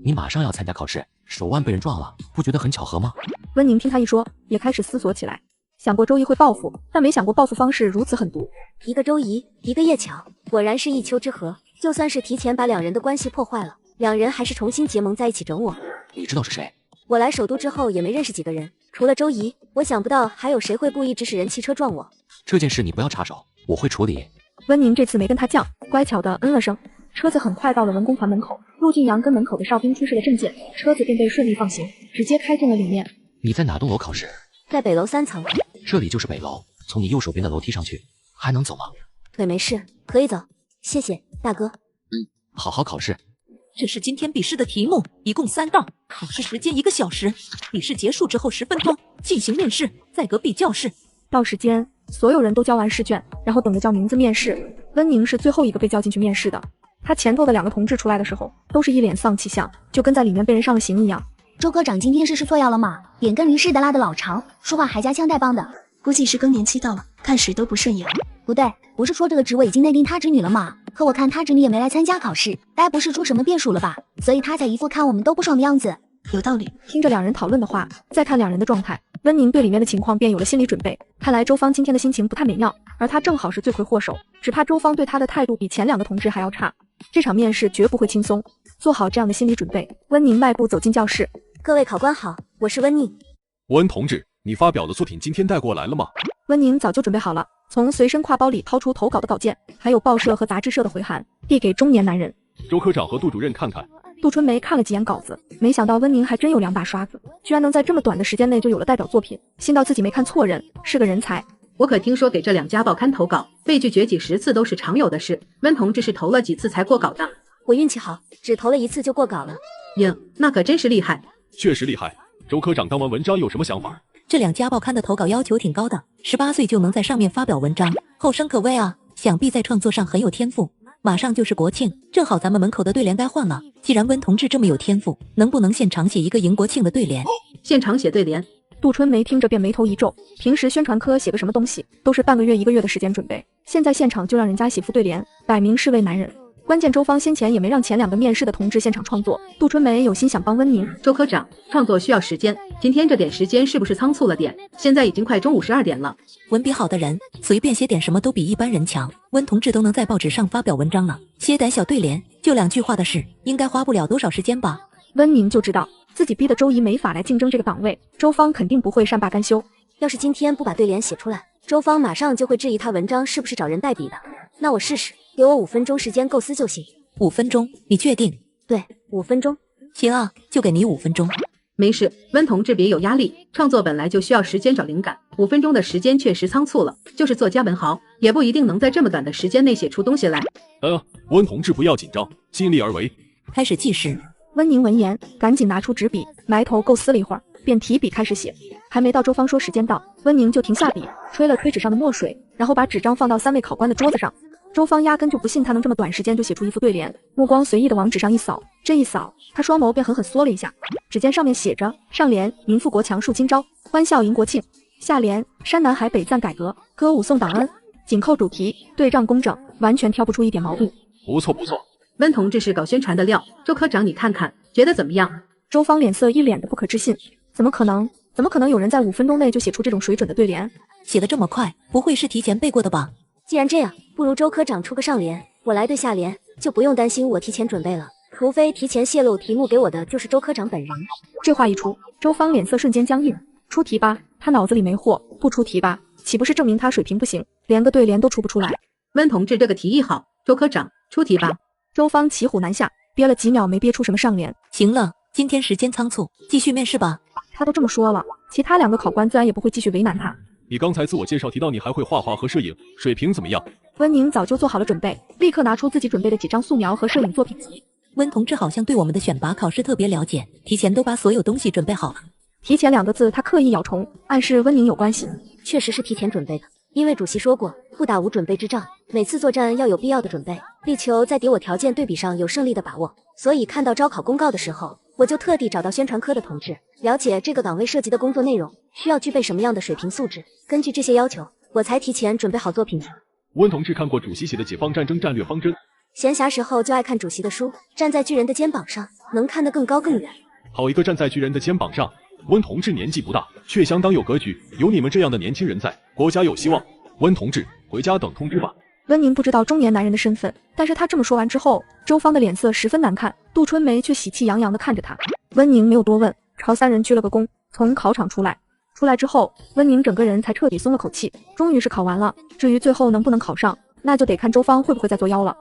你马上要参加考试，手腕被人撞了，不觉得很巧合吗？温宁听他一说，也开始思索起来，想过周怡会报复，但没想过报复方式如此狠毒。一个周怡，一个叶巧，果然是一丘之貉。就算是提前把2人的关系破坏了，两人还是重新结盟在一起整我。你知道是谁？我来首都之后也没认识几个人，除了周怡，我想不到还有谁会故意指使人汽车撞我。这件事你不要插手，我会处理。温宁这次没跟他犟，乖巧的嗯了声。车子很快到了文工团门口，陆晋阳跟门口的哨兵出示了证件，车子便被顺利放行，直接开进了里面。你在哪栋楼考试？在北楼3层。这里就是北楼，从你右手边的楼梯上去，还能走吗？腿没事，可以走。谢谢，大哥。好好考试。这是今天笔试的题目，一共3道，考试时间1个小时，笔试结束之后10分钟进行面试，在隔壁教室。到时间，所有人都交完试卷，然后等着叫名字面试。温宁是最后一个被叫进去面试的。他前头的2个同志出来的时候，都是一脸丧气相，就跟在里面被人上了刑一样。周科长今天是吃错药了吗？脸跟驴似的拉的老长，说话还夹枪带棒的，估计是更年期到了，看谁都不顺眼。不对，不是说这个职位已经内定他侄女了吗？可我看他侄女也没来参加考试，该不是出什么变数了吧？所以他才一副看我们都不爽的样子。有道理。听着2人讨论的话，再看2人的状态，温宁对里面的情况便有了心理准备。看来周芳今天的心情不太美妙，而他正好是罪魁祸首，只怕周芳对他的态度比前2个同志还要差。这场面试绝不会轻松，做好这样的心理准备，温宁迈步走进教室。各位考官好，我是温宁。温同志，你发表的作品今天带过来了吗？温宁早就准备好了，从随身挎包里掏出投稿的稿件，还有报社和杂志社的回函，递给中年男人。周科长和杜主任看看。杜春梅看了几眼稿子，没想到温宁还真有2把刷子，居然能在这么短的时间内就有了代表作品，心道自己没看错人，是个人才。我可听说给这2家报刊投稿被拒绝几10次都是常有的事，温同志是投了几次才过稿的？我运气好，只投了1次就过稿了。哟，那可真是厉害。确实厉害。周科长当完文章有什么想法？这2家报刊的投稿要求挺高的，18岁就能在上面发表文章，后生可畏啊！想必在创作上很有天赋。马上就是国庆，正好咱们门口的对联该换了。既然温同志这么有天赋，能不能现场写一个迎国庆的对联？现场写对联？杜春梅听着便眉头一皱，平时宣传科写个什么东西，都是半个月1个月的时间准备，现在现场就让人家写副对联，摆明是为男人。关键周芳先前也没让前2个面试的同志现场创作，杜春梅有心想帮温宁。周科长，创作需要时间，今天这点时间是不是仓促了点？现在已经快中午12点了。文笔好的人随便写点什么都比一般人强，温同志都能在报纸上发表文章了，写点小对联就2句话的事，应该花不了多少时间吧？温宁就知道自己逼得周怡没法来竞争这个岗位，周芳肯定不会善罢甘休。要是今天不把对联写出来，周芳马上就会质疑他文章是不是找人代笔的。那我试试，给我5分钟时间构思就行。5分钟？你确定？对，5分钟。行啊，就给你5分钟。没事，温同志别有压力，创作本来就需要时间找灵感，5分钟的时间确实仓促了，就是作家文豪也不一定能在这么短的时间内写出东西来。温同志不要紧张，尽力而为。开始计时。温宁闻言，赶紧拿出纸笔，埋头构思了一会儿，便提笔开始写。还没到周芳说时间到，温宁就停下笔，吹了吹纸上的墨水，然后把纸张放到3位考官的桌子上。周芳压根就不信他能这么短时间就写出一副对联，目光随意的往纸上一扫，这一扫，他双眸便狠狠缩了一下。只见上面写着：上联民富国强树今朝，欢笑迎国庆；下联山南海北赞改革，歌舞颂党恩。紧扣主题，对仗工整，完全挑不出一点毛病。不错不错，温同志是搞宣传的料，周科长你看看，觉得怎么样？周芳脸色一脸的不可置信，怎么可能有人在5分钟内就写出这种水准的对联？写得这么快，不会是提前背过的吧？既然这样，不如周科长出个上联，我来对下联，就不用担心我提前准备了。除非提前泄露题目给我的就是周科长本人。这话一出，周芳脸色瞬间僵硬。出题吧，他脑子里没货；不出题吧，岂不是证明他水平不行，连个对联都出不出来？温同志这个提议好，周科长出题吧。周芳骑虎难下，憋了几秒没憋出什么上联。行了，今天时间仓促，继续面试吧。他都这么说了，其他2个考官自然也不会继续为难他。你刚才自我介绍提到你还会画画和摄影，水平怎么样？温宁早就做好了准备，立刻拿出自己准备的几张素描和摄影作品集。温同志好像对我们的选拔考试特别了解，提前都把所有东西准备好了。提前2个字他刻意咬重，暗示温宁有关系。确实是提前准备的，因为主席说过，不打无准备之仗，每次作战要有必要的准备，力求在敌我条件对比上有胜利的把握。所以看到招考公告的时候，我就特地找到宣传科的同志，了解这个岗位涉及的工作内容，需要具备什么样的水平素质，根据这些要求，我才提前准备好作品集。温同志看过主席写的解放战争战略方针，闲暇时候就爱看主席的书，站在巨人的肩膀上，能看得更高更远。好一个站在巨人的肩膀上！温同志年纪不大，却相当有格局，有你们这样的年轻人在，国家有希望。温同志，回家等通知吧。温宁不知道中年男人的身份，但是他这么说完之后，周芳的脸色十分难看，杜春梅却喜气洋洋地看着他。温宁没有多问，朝三人鞠了个躬，从考场出来。出来之后，温宁整个人才彻底松了口气，终于是考完了。至于最后能不能考上，那就得看周芳会不会再作妖了。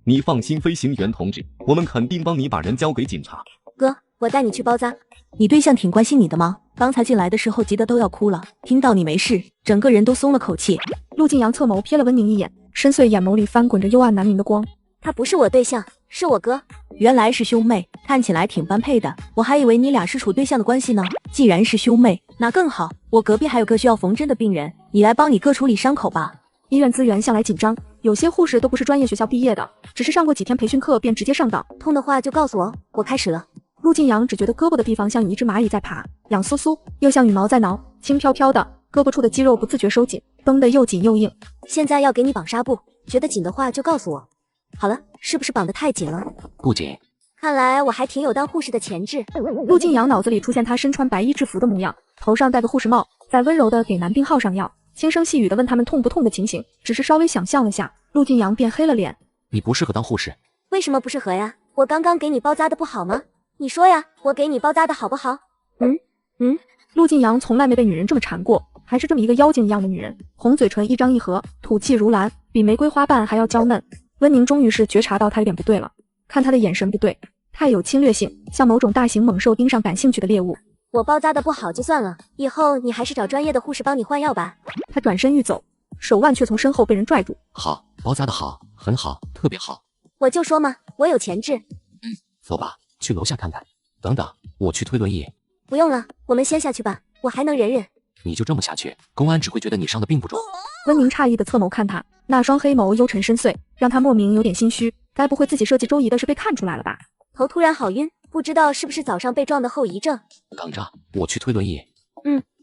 你放心，飞行员同志，我们肯定帮你把人交给警察。哥，我带你去包扎。你对象挺关心你的吗？刚才进来的时候急得都要哭了，听到你没事，整个人都松了口气。陆晋阳侧眸瞥了温宁一眼，深邃眼眸里翻滚着幽暗难明的光。他不是我对象，是我哥。原来是兄妹，看起来挺般配的，我还以为你俩是处对象的关系呢。既然是兄妹，那更好。我隔壁还有个需要缝针的病人，你来帮你哥处理伤口吧。医院资源向来紧张，有些护士都不是专业学校毕业的，只是上过几天培训课便直接上岗。痛的话就告诉我，我开始了。陆晋阳只觉得胳膊的地方像有一只蚂蚁在爬，痒酥酥，又像羽毛在挠，轻飘飘的，胳膊处的肌肉不自觉收紧，绷得又紧又硬。现在要给你绑纱布，觉得紧的话就告诉我。好了，是不是绑得太紧了？不紧。看来我还挺有当护士的潜质。陆晋阳脑子里出现他身穿白衣制服的模样，头上戴个护士帽，在温柔的给男病号上药，轻声细语的问他们痛不痛的情形。只是稍微想象了下，陆晋阳便黑了脸。你不适合当护士。为什么不适合呀？我刚刚给你包扎的不好吗？你说呀，我给你包扎的好不好？陆晋阳从来没被女人这么缠过，还是这么一个妖精一样的女人，红嘴唇一张一合，吐气如兰，比玫瑰花瓣还要娇嫩。温宁终于是觉察到他有点不对了，看他的眼神不对，太有侵略性，像某种大型猛兽盯上感兴趣的猎物。我包扎的不好就算了，以后你还是找专业的护士帮你换药吧。他转身欲走，手腕却从身后被人拽住。好，包扎的好，很好，特别好。我就说嘛，我有潜质。走吧，去楼下看看。等等，我去推轮椅。不用了，我们先下去吧，我还能忍忍。你就这么下去，公安只会觉得你伤的并不重。温宁诧异的侧眸看他，那双黑眸幽沉深邃，让他莫名有点心虚。该不会自己设计周仪的事被看出来了吧？头突然好晕，不知道是不是早上被撞的后遗症。等着，我去推轮椅。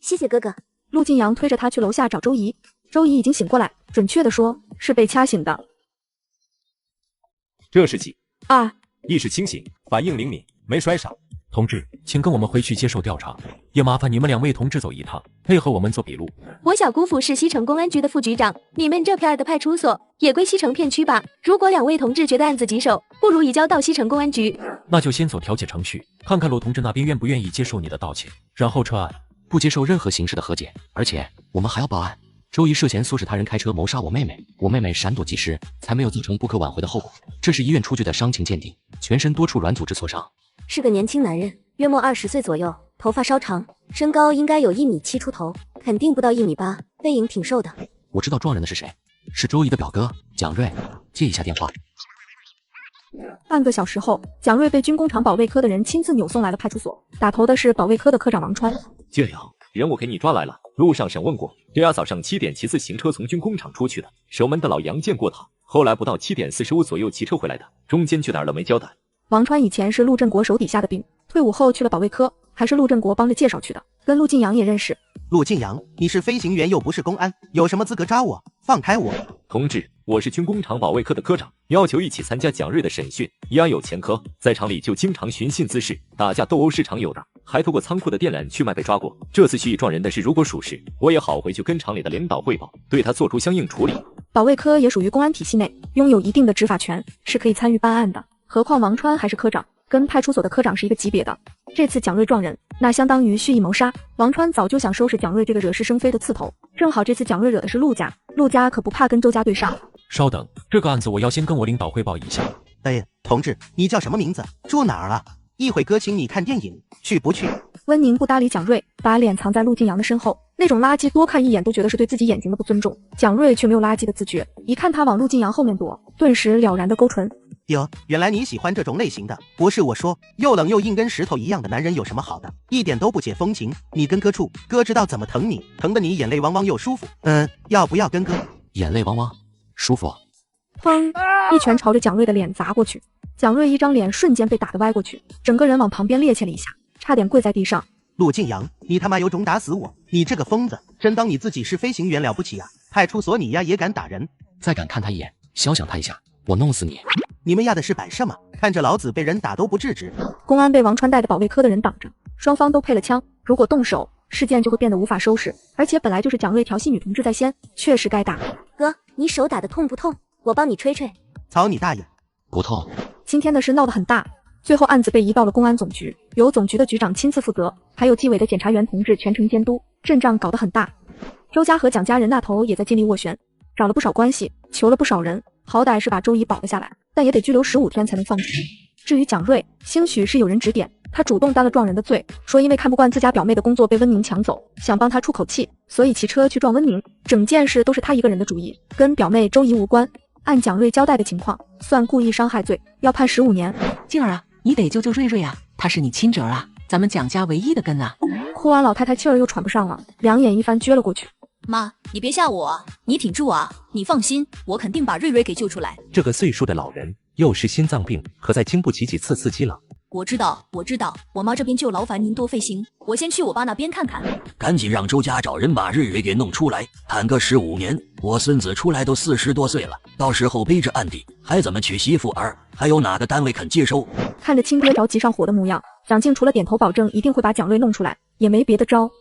谢谢哥哥。陆晋阳推着他去楼下找周仪，周仪已经醒过来，准确的说是被掐醒的。这是几？意识清醒，反应灵敏，没摔傻。同志，请跟我们回去接受调查，也麻烦你们2位同志走一趟，配合我们做笔录。我小姑父是西城公安局的副局长，你们这片儿的派出所也归西城片区吧？如果2位同志觉得案子棘手，不如移交到西城公安局。那就先走调解程序，看看陆同志那边愿不愿意接受你的道歉，然后撤案。不接受任何形式的和解，而且我们还要报案。周仪涉嫌唆使他人开车谋杀我妹妹，我妹妹闪躲及时，才没有造成不可挽回的后果。这是医院出具的伤情鉴定，全身多处软组织挫伤。是个年轻男人，约莫20岁左右，头发稍长，身高应该有1.7米出头，肯定不到1.8米，背影挺瘦的。我知道撞人的是谁，是周仪的表哥蒋瑞，接一下电话。半个小时后，蒋瑞被军工厂保卫科的人亲自扭送来了派出所，打头的是保卫科的科长王川。这样，人我给你抓来了，路上审问过，这丫早上7点骑自行车从军工厂出去的，守门的老杨见过他，后来不到7点45左右骑车回来的，中间去哪儿了没交代。王川以前是陆振国手底下的兵，退伍后去了保卫科，还是陆振国帮着介绍去的，跟陆晋阳也认识。陆晋阳，你是飞行员又不是公安，有什么资格抓我？放开我！同志，我是军工厂保卫科的科长，要求一起参加蒋瑞的审讯。一案有前科，在厂里就经常寻衅滋事，打架斗殴是常有的，还偷过仓库的电缆去卖被抓过。这次蓄意撞人的事如果属实，我也好回去跟厂里的领导汇报，对他做出相应处理。保卫科也属于公安体系内，拥有一定的执法权，是可以参与办案的。何况王川还是科长，跟派出所的科长是一个级别的。这次蒋瑞撞人，那相当于蓄意谋杀。王川早就想收拾蒋瑞这个惹是生非的刺头，正好这次蒋瑞惹的是陆家，陆家可不怕跟周家对上。稍等，这个案子我要先跟我领导汇报一下。同志，你叫什么名字？住哪儿了？一会哥请你看电影，去不去？温宁不搭理蒋瑞，把脸藏在陆晋阳的身后，那种垃圾多看一眼都觉得是对自己眼睛的不尊重。蒋瑞却没有垃圾的自觉，一看他往陆晋阳后面躲，顿时了然的勾唇。哟，原来你喜欢这种类型的，不是我说，又冷又硬跟石头一样的男人有什么好的？一点都不解风情。你跟哥处，哥知道怎么疼你，疼得你眼泪汪汪又舒服。要不要跟哥？眼泪汪汪，舒服。砰！一拳朝着蒋瑞的脸砸过去，蒋瑞一张脸瞬间被打得歪过去，整个人往旁边趔趄了一下，差点跪在地上。陆晋阳，你他妈有种打死我！你这个疯子，真当你自己是飞行员了不起啊？派出所你呀也敢打人？再敢看他一眼，肖想他一下，我弄死你！你们压的是摆设吗？看着老子被人打都不制止。公安被王川带的保卫科的人挡着，双方都配了枪，如果动手，事件就会变得无法收拾。而且本来就是蒋瑞调戏女同志在先，确实该打。哥，你手打得痛不痛？我帮你吹吹。操你大爷！不痛。今天的事闹得很大，最后案子被移到了公安总局，由总局的局长亲自负责，还有纪委的检察员同志全程监督，阵仗搞得很大。周家和蒋家人那头也在尽力斡旋，找了不少关系，求了不少人，好歹是把周怡保了下来，但也得拘留15天才能放出。至于蒋瑞，兴许是有人指点，他主动担了撞人的罪，说因为看不惯自家表妹的工作被温宁抢走，想帮他出口气，所以骑车去撞温宁。整件事都是他一个人的主意，跟表妹周怡无关。按蒋瑞交代的情况，算故意伤害罪，要判15年。静儿啊，你得救救瑞瑞啊，他是你亲侄儿啊，咱们蒋家唯一的根啊。哭完老太太气儿又喘不上了，两眼一翻撅了过去。妈，你别吓我啊，你挺住啊，你放心，我肯定把瑞瑞给救出来。这个岁数的老人又是心脏病，可再经不起几次刺激了。我知道，我妈这边就劳烦您多费心，我先去我爸那边看看。赶紧让周家找人把瑞瑞给弄出来，判个15年。我孙子出来都40多岁了，到时候背着案底，还怎么娶媳妇儿？还有哪个单位肯接收？看着亲爹着急上火的模样，蒋静除了点头保证一定会把蒋瑞弄出来，也没别的招。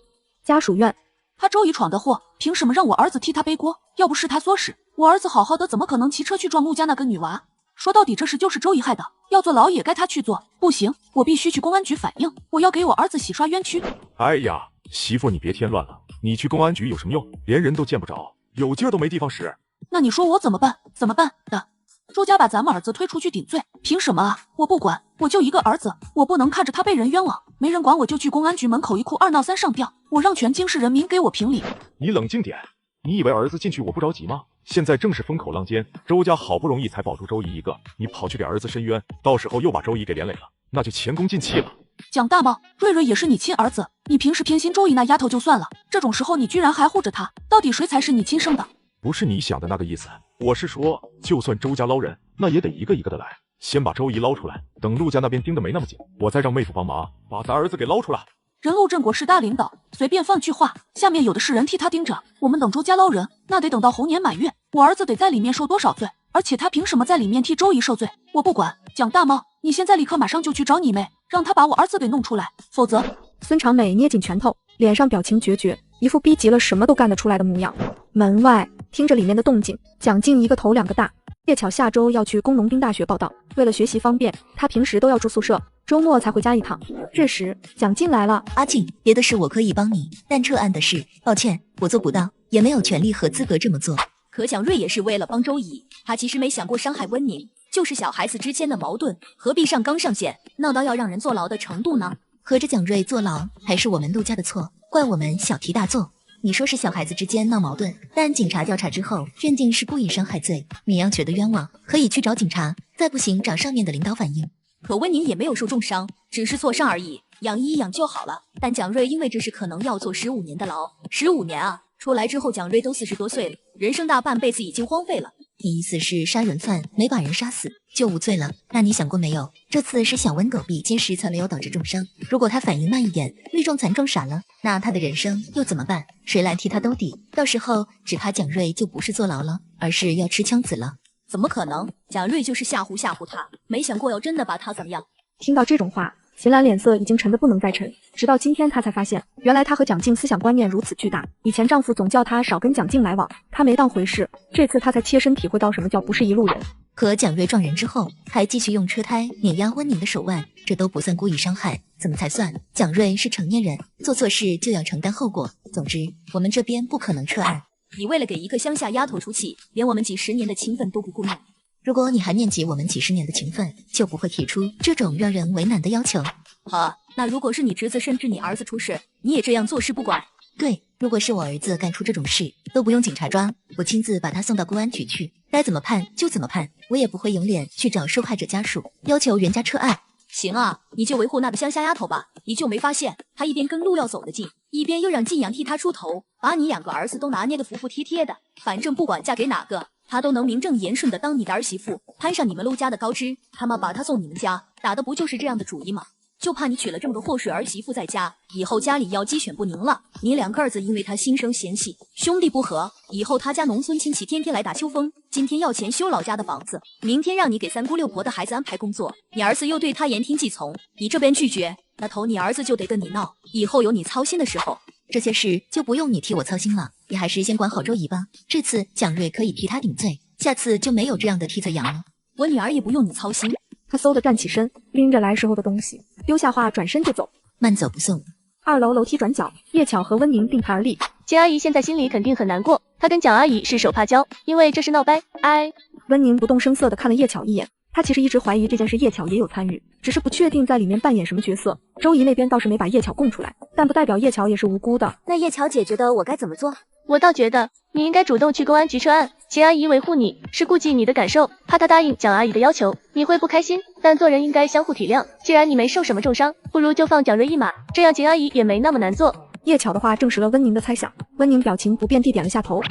家属院，他周怡闯的祸，凭什么让我儿子替他背锅？要不是他唆使，我儿子好好的怎么可能骑车去撞陆家那个女娃？说到底这事就是周怡害的，要坐牢也该他去做。不行，我必须去公安局反映，我要给我儿子洗刷冤屈。哎呀，媳妇你别添乱了，你去公安局有什么用？连人都见不着，有劲儿都没地方使。那你说我怎么办？怎么办的？周家把咱们儿子推出去顶罪，凭什么啊？我不管，我就一个儿子，我不能看着他被人冤枉，没人管我就去公安局门口一哭二闹三上吊，我让全京市人民给我评理。你冷静点，你以为儿子进去我不着急吗？现在正是风口浪尖，周家好不容易才保住周怡一个，你跑去给儿子申冤，到时候又把周怡给连累了，那就前功尽弃了。蒋大茂，瑞瑞也是你亲儿子，你平时偏心周怡那丫头就算了，这种时候你居然还护着她，到底谁才是你亲生的？不是你想的那个意思，我是说，就算周家捞人，那也得一个一个的来，先把周怡捞出来，等陆家那边盯得没那么紧，我再让妹夫帮忙把咱儿子给捞出来。人陆镇国是大领导，随便放句话，下面有的是人替他盯着。我们等周家捞人，那得等到猴年满月，我儿子得在里面受多少罪？而且他凭什么在里面替周怡受罪？我不管。蒋大茂，你现在立刻马上就去找你妹，让他把我儿子给弄出来，否则……孙长美捏紧拳头，脸上表情决绝，一副逼急了什么都干得出来的模样。门外听着里面的动静，蒋静一个头两个大。叶巧下周要去工农兵大学报到，为了学习方便，她平时都要住宿舍，周末才回家一趟。这时蒋静来了。阿静，别的事我可以帮你，但撤案的事，抱歉，我做不到，也没有权利和资格这么做。可蒋瑞也是为了帮周怡，他其实没想过伤害温宁，就是小孩子之间的矛盾，何必上纲上线，闹到要让人坐牢的程度呢？合着蒋瑞坐牢还是我们陆家的错，怪我们小题大做。你说是小孩子之间闹矛盾，但警察调查之后认定是故意伤害罪，你要觉得冤枉，可以去找警察，再不行找上面的领导反映。可温宁也没有受重伤，只是挫伤而已，养一养就好了。但蒋瑞因为这事可能要坐15年的牢，15年啊！出来之后蒋瑞都40多岁了，人生大半辈子已经荒废了。你意思是杀人犯没把人杀死就无罪了？那你想过没有，这次是小温狗臂结实才没有导致重伤，如果他反应慢一点，率撞残撞傻了，那他的人生又怎么办？谁来替他兜底？到时候只怕蒋瑞就不是坐牢了，而是要吃枪子了。怎么可能？蒋瑞就是吓唬他，没想过要真的把他怎么样。听到这种话，秦岚脸色已经沉得不能再沉，直到今天她才发现，原来她和蒋静思想观念如此巨大。以前丈夫总叫她少跟蒋静来往，她没当回事，这次她才切身体会到什么叫不是一路人。可蒋瑞撞人之后，还继续用车胎碾压温宁的手腕，这都不算故意伤害，怎么才算？蒋瑞是成年人，做错事就要承担后果。总之，我们这边不可能撤案。你为了给一个乡下丫头出气，连我们几10年的情分都不顾念。如果你还念及我们几10年的情分，就不会提出这种让人为难的要求。好，那如果是你侄子甚至你儿子出事，你也这样坐视不管？对，如果是我儿子干出这种事，都不用警察抓，我亲自把他送到公安局去，该怎么判就怎么判，我也不会有脸去找受害者家属要求人家撤案。行啊，你就维护那个乡下丫头吧，你就没发现她一边跟陆要走得近，一边又让晋阳替她出头，把你2个儿子都拿捏得服服帖帖的，反正不管嫁给哪个，她都能名正言顺的当你的儿媳妇，攀上你们陆家的高枝，他妈把她送你们家，打的不就是这样的主意吗？就怕你娶了这么个祸水儿媳妇在家，以后家里要鸡犬不宁了。你2个儿子因为他心生嫌隙，兄弟不和，以后他家农村亲戚天天来打秋风，今天要钱修老家的房子，明天让你给3姑6婆的孩子安排工作，你儿子又对他言听计从，你这边拒绝，那头你儿子就得跟你闹，以后有你操心的时候。这些事就不用你替我操心了。你还是先管好周怡吧。这次蒋瑞可以替他顶罪，下次就没有这样的替罪羊了。我女儿也不用你操心。他嗖的站起身，拎着来时候的东西，丢下话转身就走。慢走不送。2楼楼梯转角，叶巧和温宁并排而立。秦阿姨现在心里肯定很难过，她跟蒋阿姨是手帕交，因为这是闹掰。哎，温宁不动声色地看了叶巧一眼，他其实一直怀疑这件事叶巧也有参与，只是不确定在里面扮演什么角色。周怡那边倒是没把叶巧供出来，但不代表叶巧也是无辜的。那叶巧姐觉得我该怎么做？我倒觉得你应该主动去公安局撤案。秦阿姨维护你是顾及你的感受，怕她答应蒋阿姨的要求，你会不开心。但做人应该相互体谅，既然你没受什么重伤，不如就放蒋瑞一马，这样秦阿姨也没那么难做。叶巧的话证实了温宁的猜想，温宁表情不变地点了下头。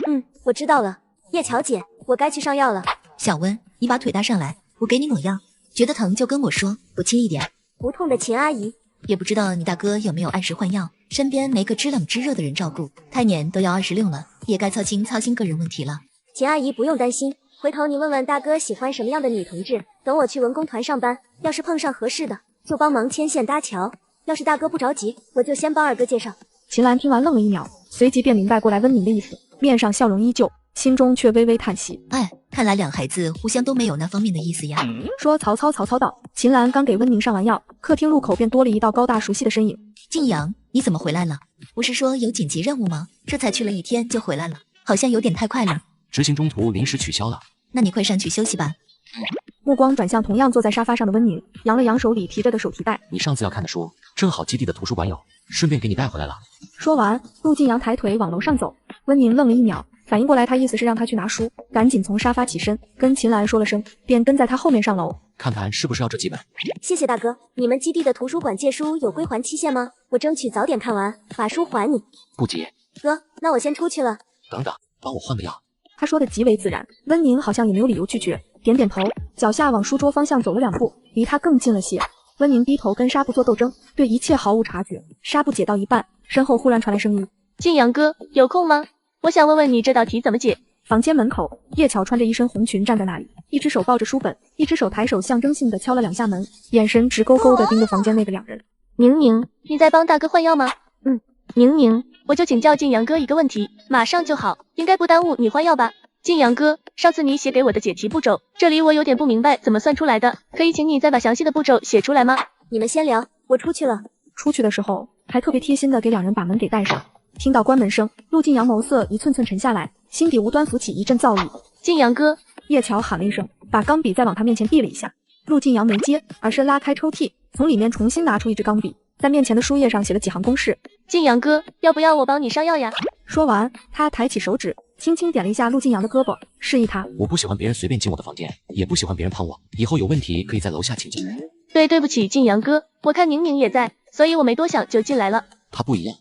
我知道了，叶巧姐，我该去上药了。小温，你把腿搭上来，我给你抹药，觉得疼就跟我说，我轻一点。不痛的秦阿姨。也不知道你大哥有没有按时换药，身边没个知冷知热的人照顾，太年都要26了，也该操心个人问题了。秦阿姨不用担心，回头你问问大哥喜欢什么样的女同志，等我去文工团上班，要是碰上合适的，就帮忙牵线搭桥。要是大哥不着急，我就先帮二哥介绍。秦岚听完愣了1秒，随即便明白过来温宁的意思，面上笑容依旧，心中却微微叹息。哎，看来两孩子互相都没有那方面的意思呀。说曹操道，秦岚刚给温宁上完药，客厅路口便多了一道高大熟悉的身影。静阳，你怎么回来了？不是说有紧急任务吗？这才去了1天就回来了，好像有点太快了。执行中途临时取消了。那你快上去休息吧。目光转向同样坐在沙发上的温宁，扬了扬手里提着的手提袋。你上次要看的书，正好基地的图书馆有，顺便给你带回来了。说完，陆晋阳抬腿往楼上走。温宁愣了1秒，反应过来他意思是让他去拿书，赶紧从沙发起身，跟秦岚说了声，便跟在他后面上楼。看看是不是要这几本？谢谢大哥。你们基地的图书馆借书有归还期限吗？我争取早点看完，把书还你。不急。哥，那我先出去了。等等，帮我换个药。他说的极为自然，温宁好像也没有理由拒绝，点点头，脚下往书桌方向走了2步，离他更近了些。温宁低头跟纱布做斗争，对一切毫无察觉。纱布解到一半，身后忽然传来声音：晋阳哥，有空吗？我想问问你这道题怎么解。房间门口，叶巧穿着一身红裙站在那里，一只手抱着书本，一只手抬手象征性的敲了2下门，眼神直勾勾的盯着房间内的2人。宁宁，你在帮大哥换药吗？宁宁，我就请教晋阳哥一个问题，马上就好，应该不耽误你换药吧？晋阳哥，上次你写给我的解题步骤，这里我有点不明白怎么算出来的，可以请你再把详细的步骤写出来吗？你们先聊，我出去了。出去的时候还特别贴心的给2人把门给带上。听到关门声，陆晋阳眸色一寸寸沉下来，心底无端浮起一阵躁意。晋阳哥，叶巧喊了一声，把钢笔再往他面前递了一下。陆晋阳没接，而是拉开抽屉，从里面重新拿出一支钢笔，在面前的书页上写了几行公式。晋阳哥，要不要我帮你上药呀？说完，他抬起手指，轻轻点了一下陆晋阳的胳膊，示意他。我不喜欢别人随便进我的房间，也不喜欢别人碰我，以后有问题可以在楼下请教。对不起，晋阳哥，我看宁宁也在，所以我没多想就进来了。他不一样。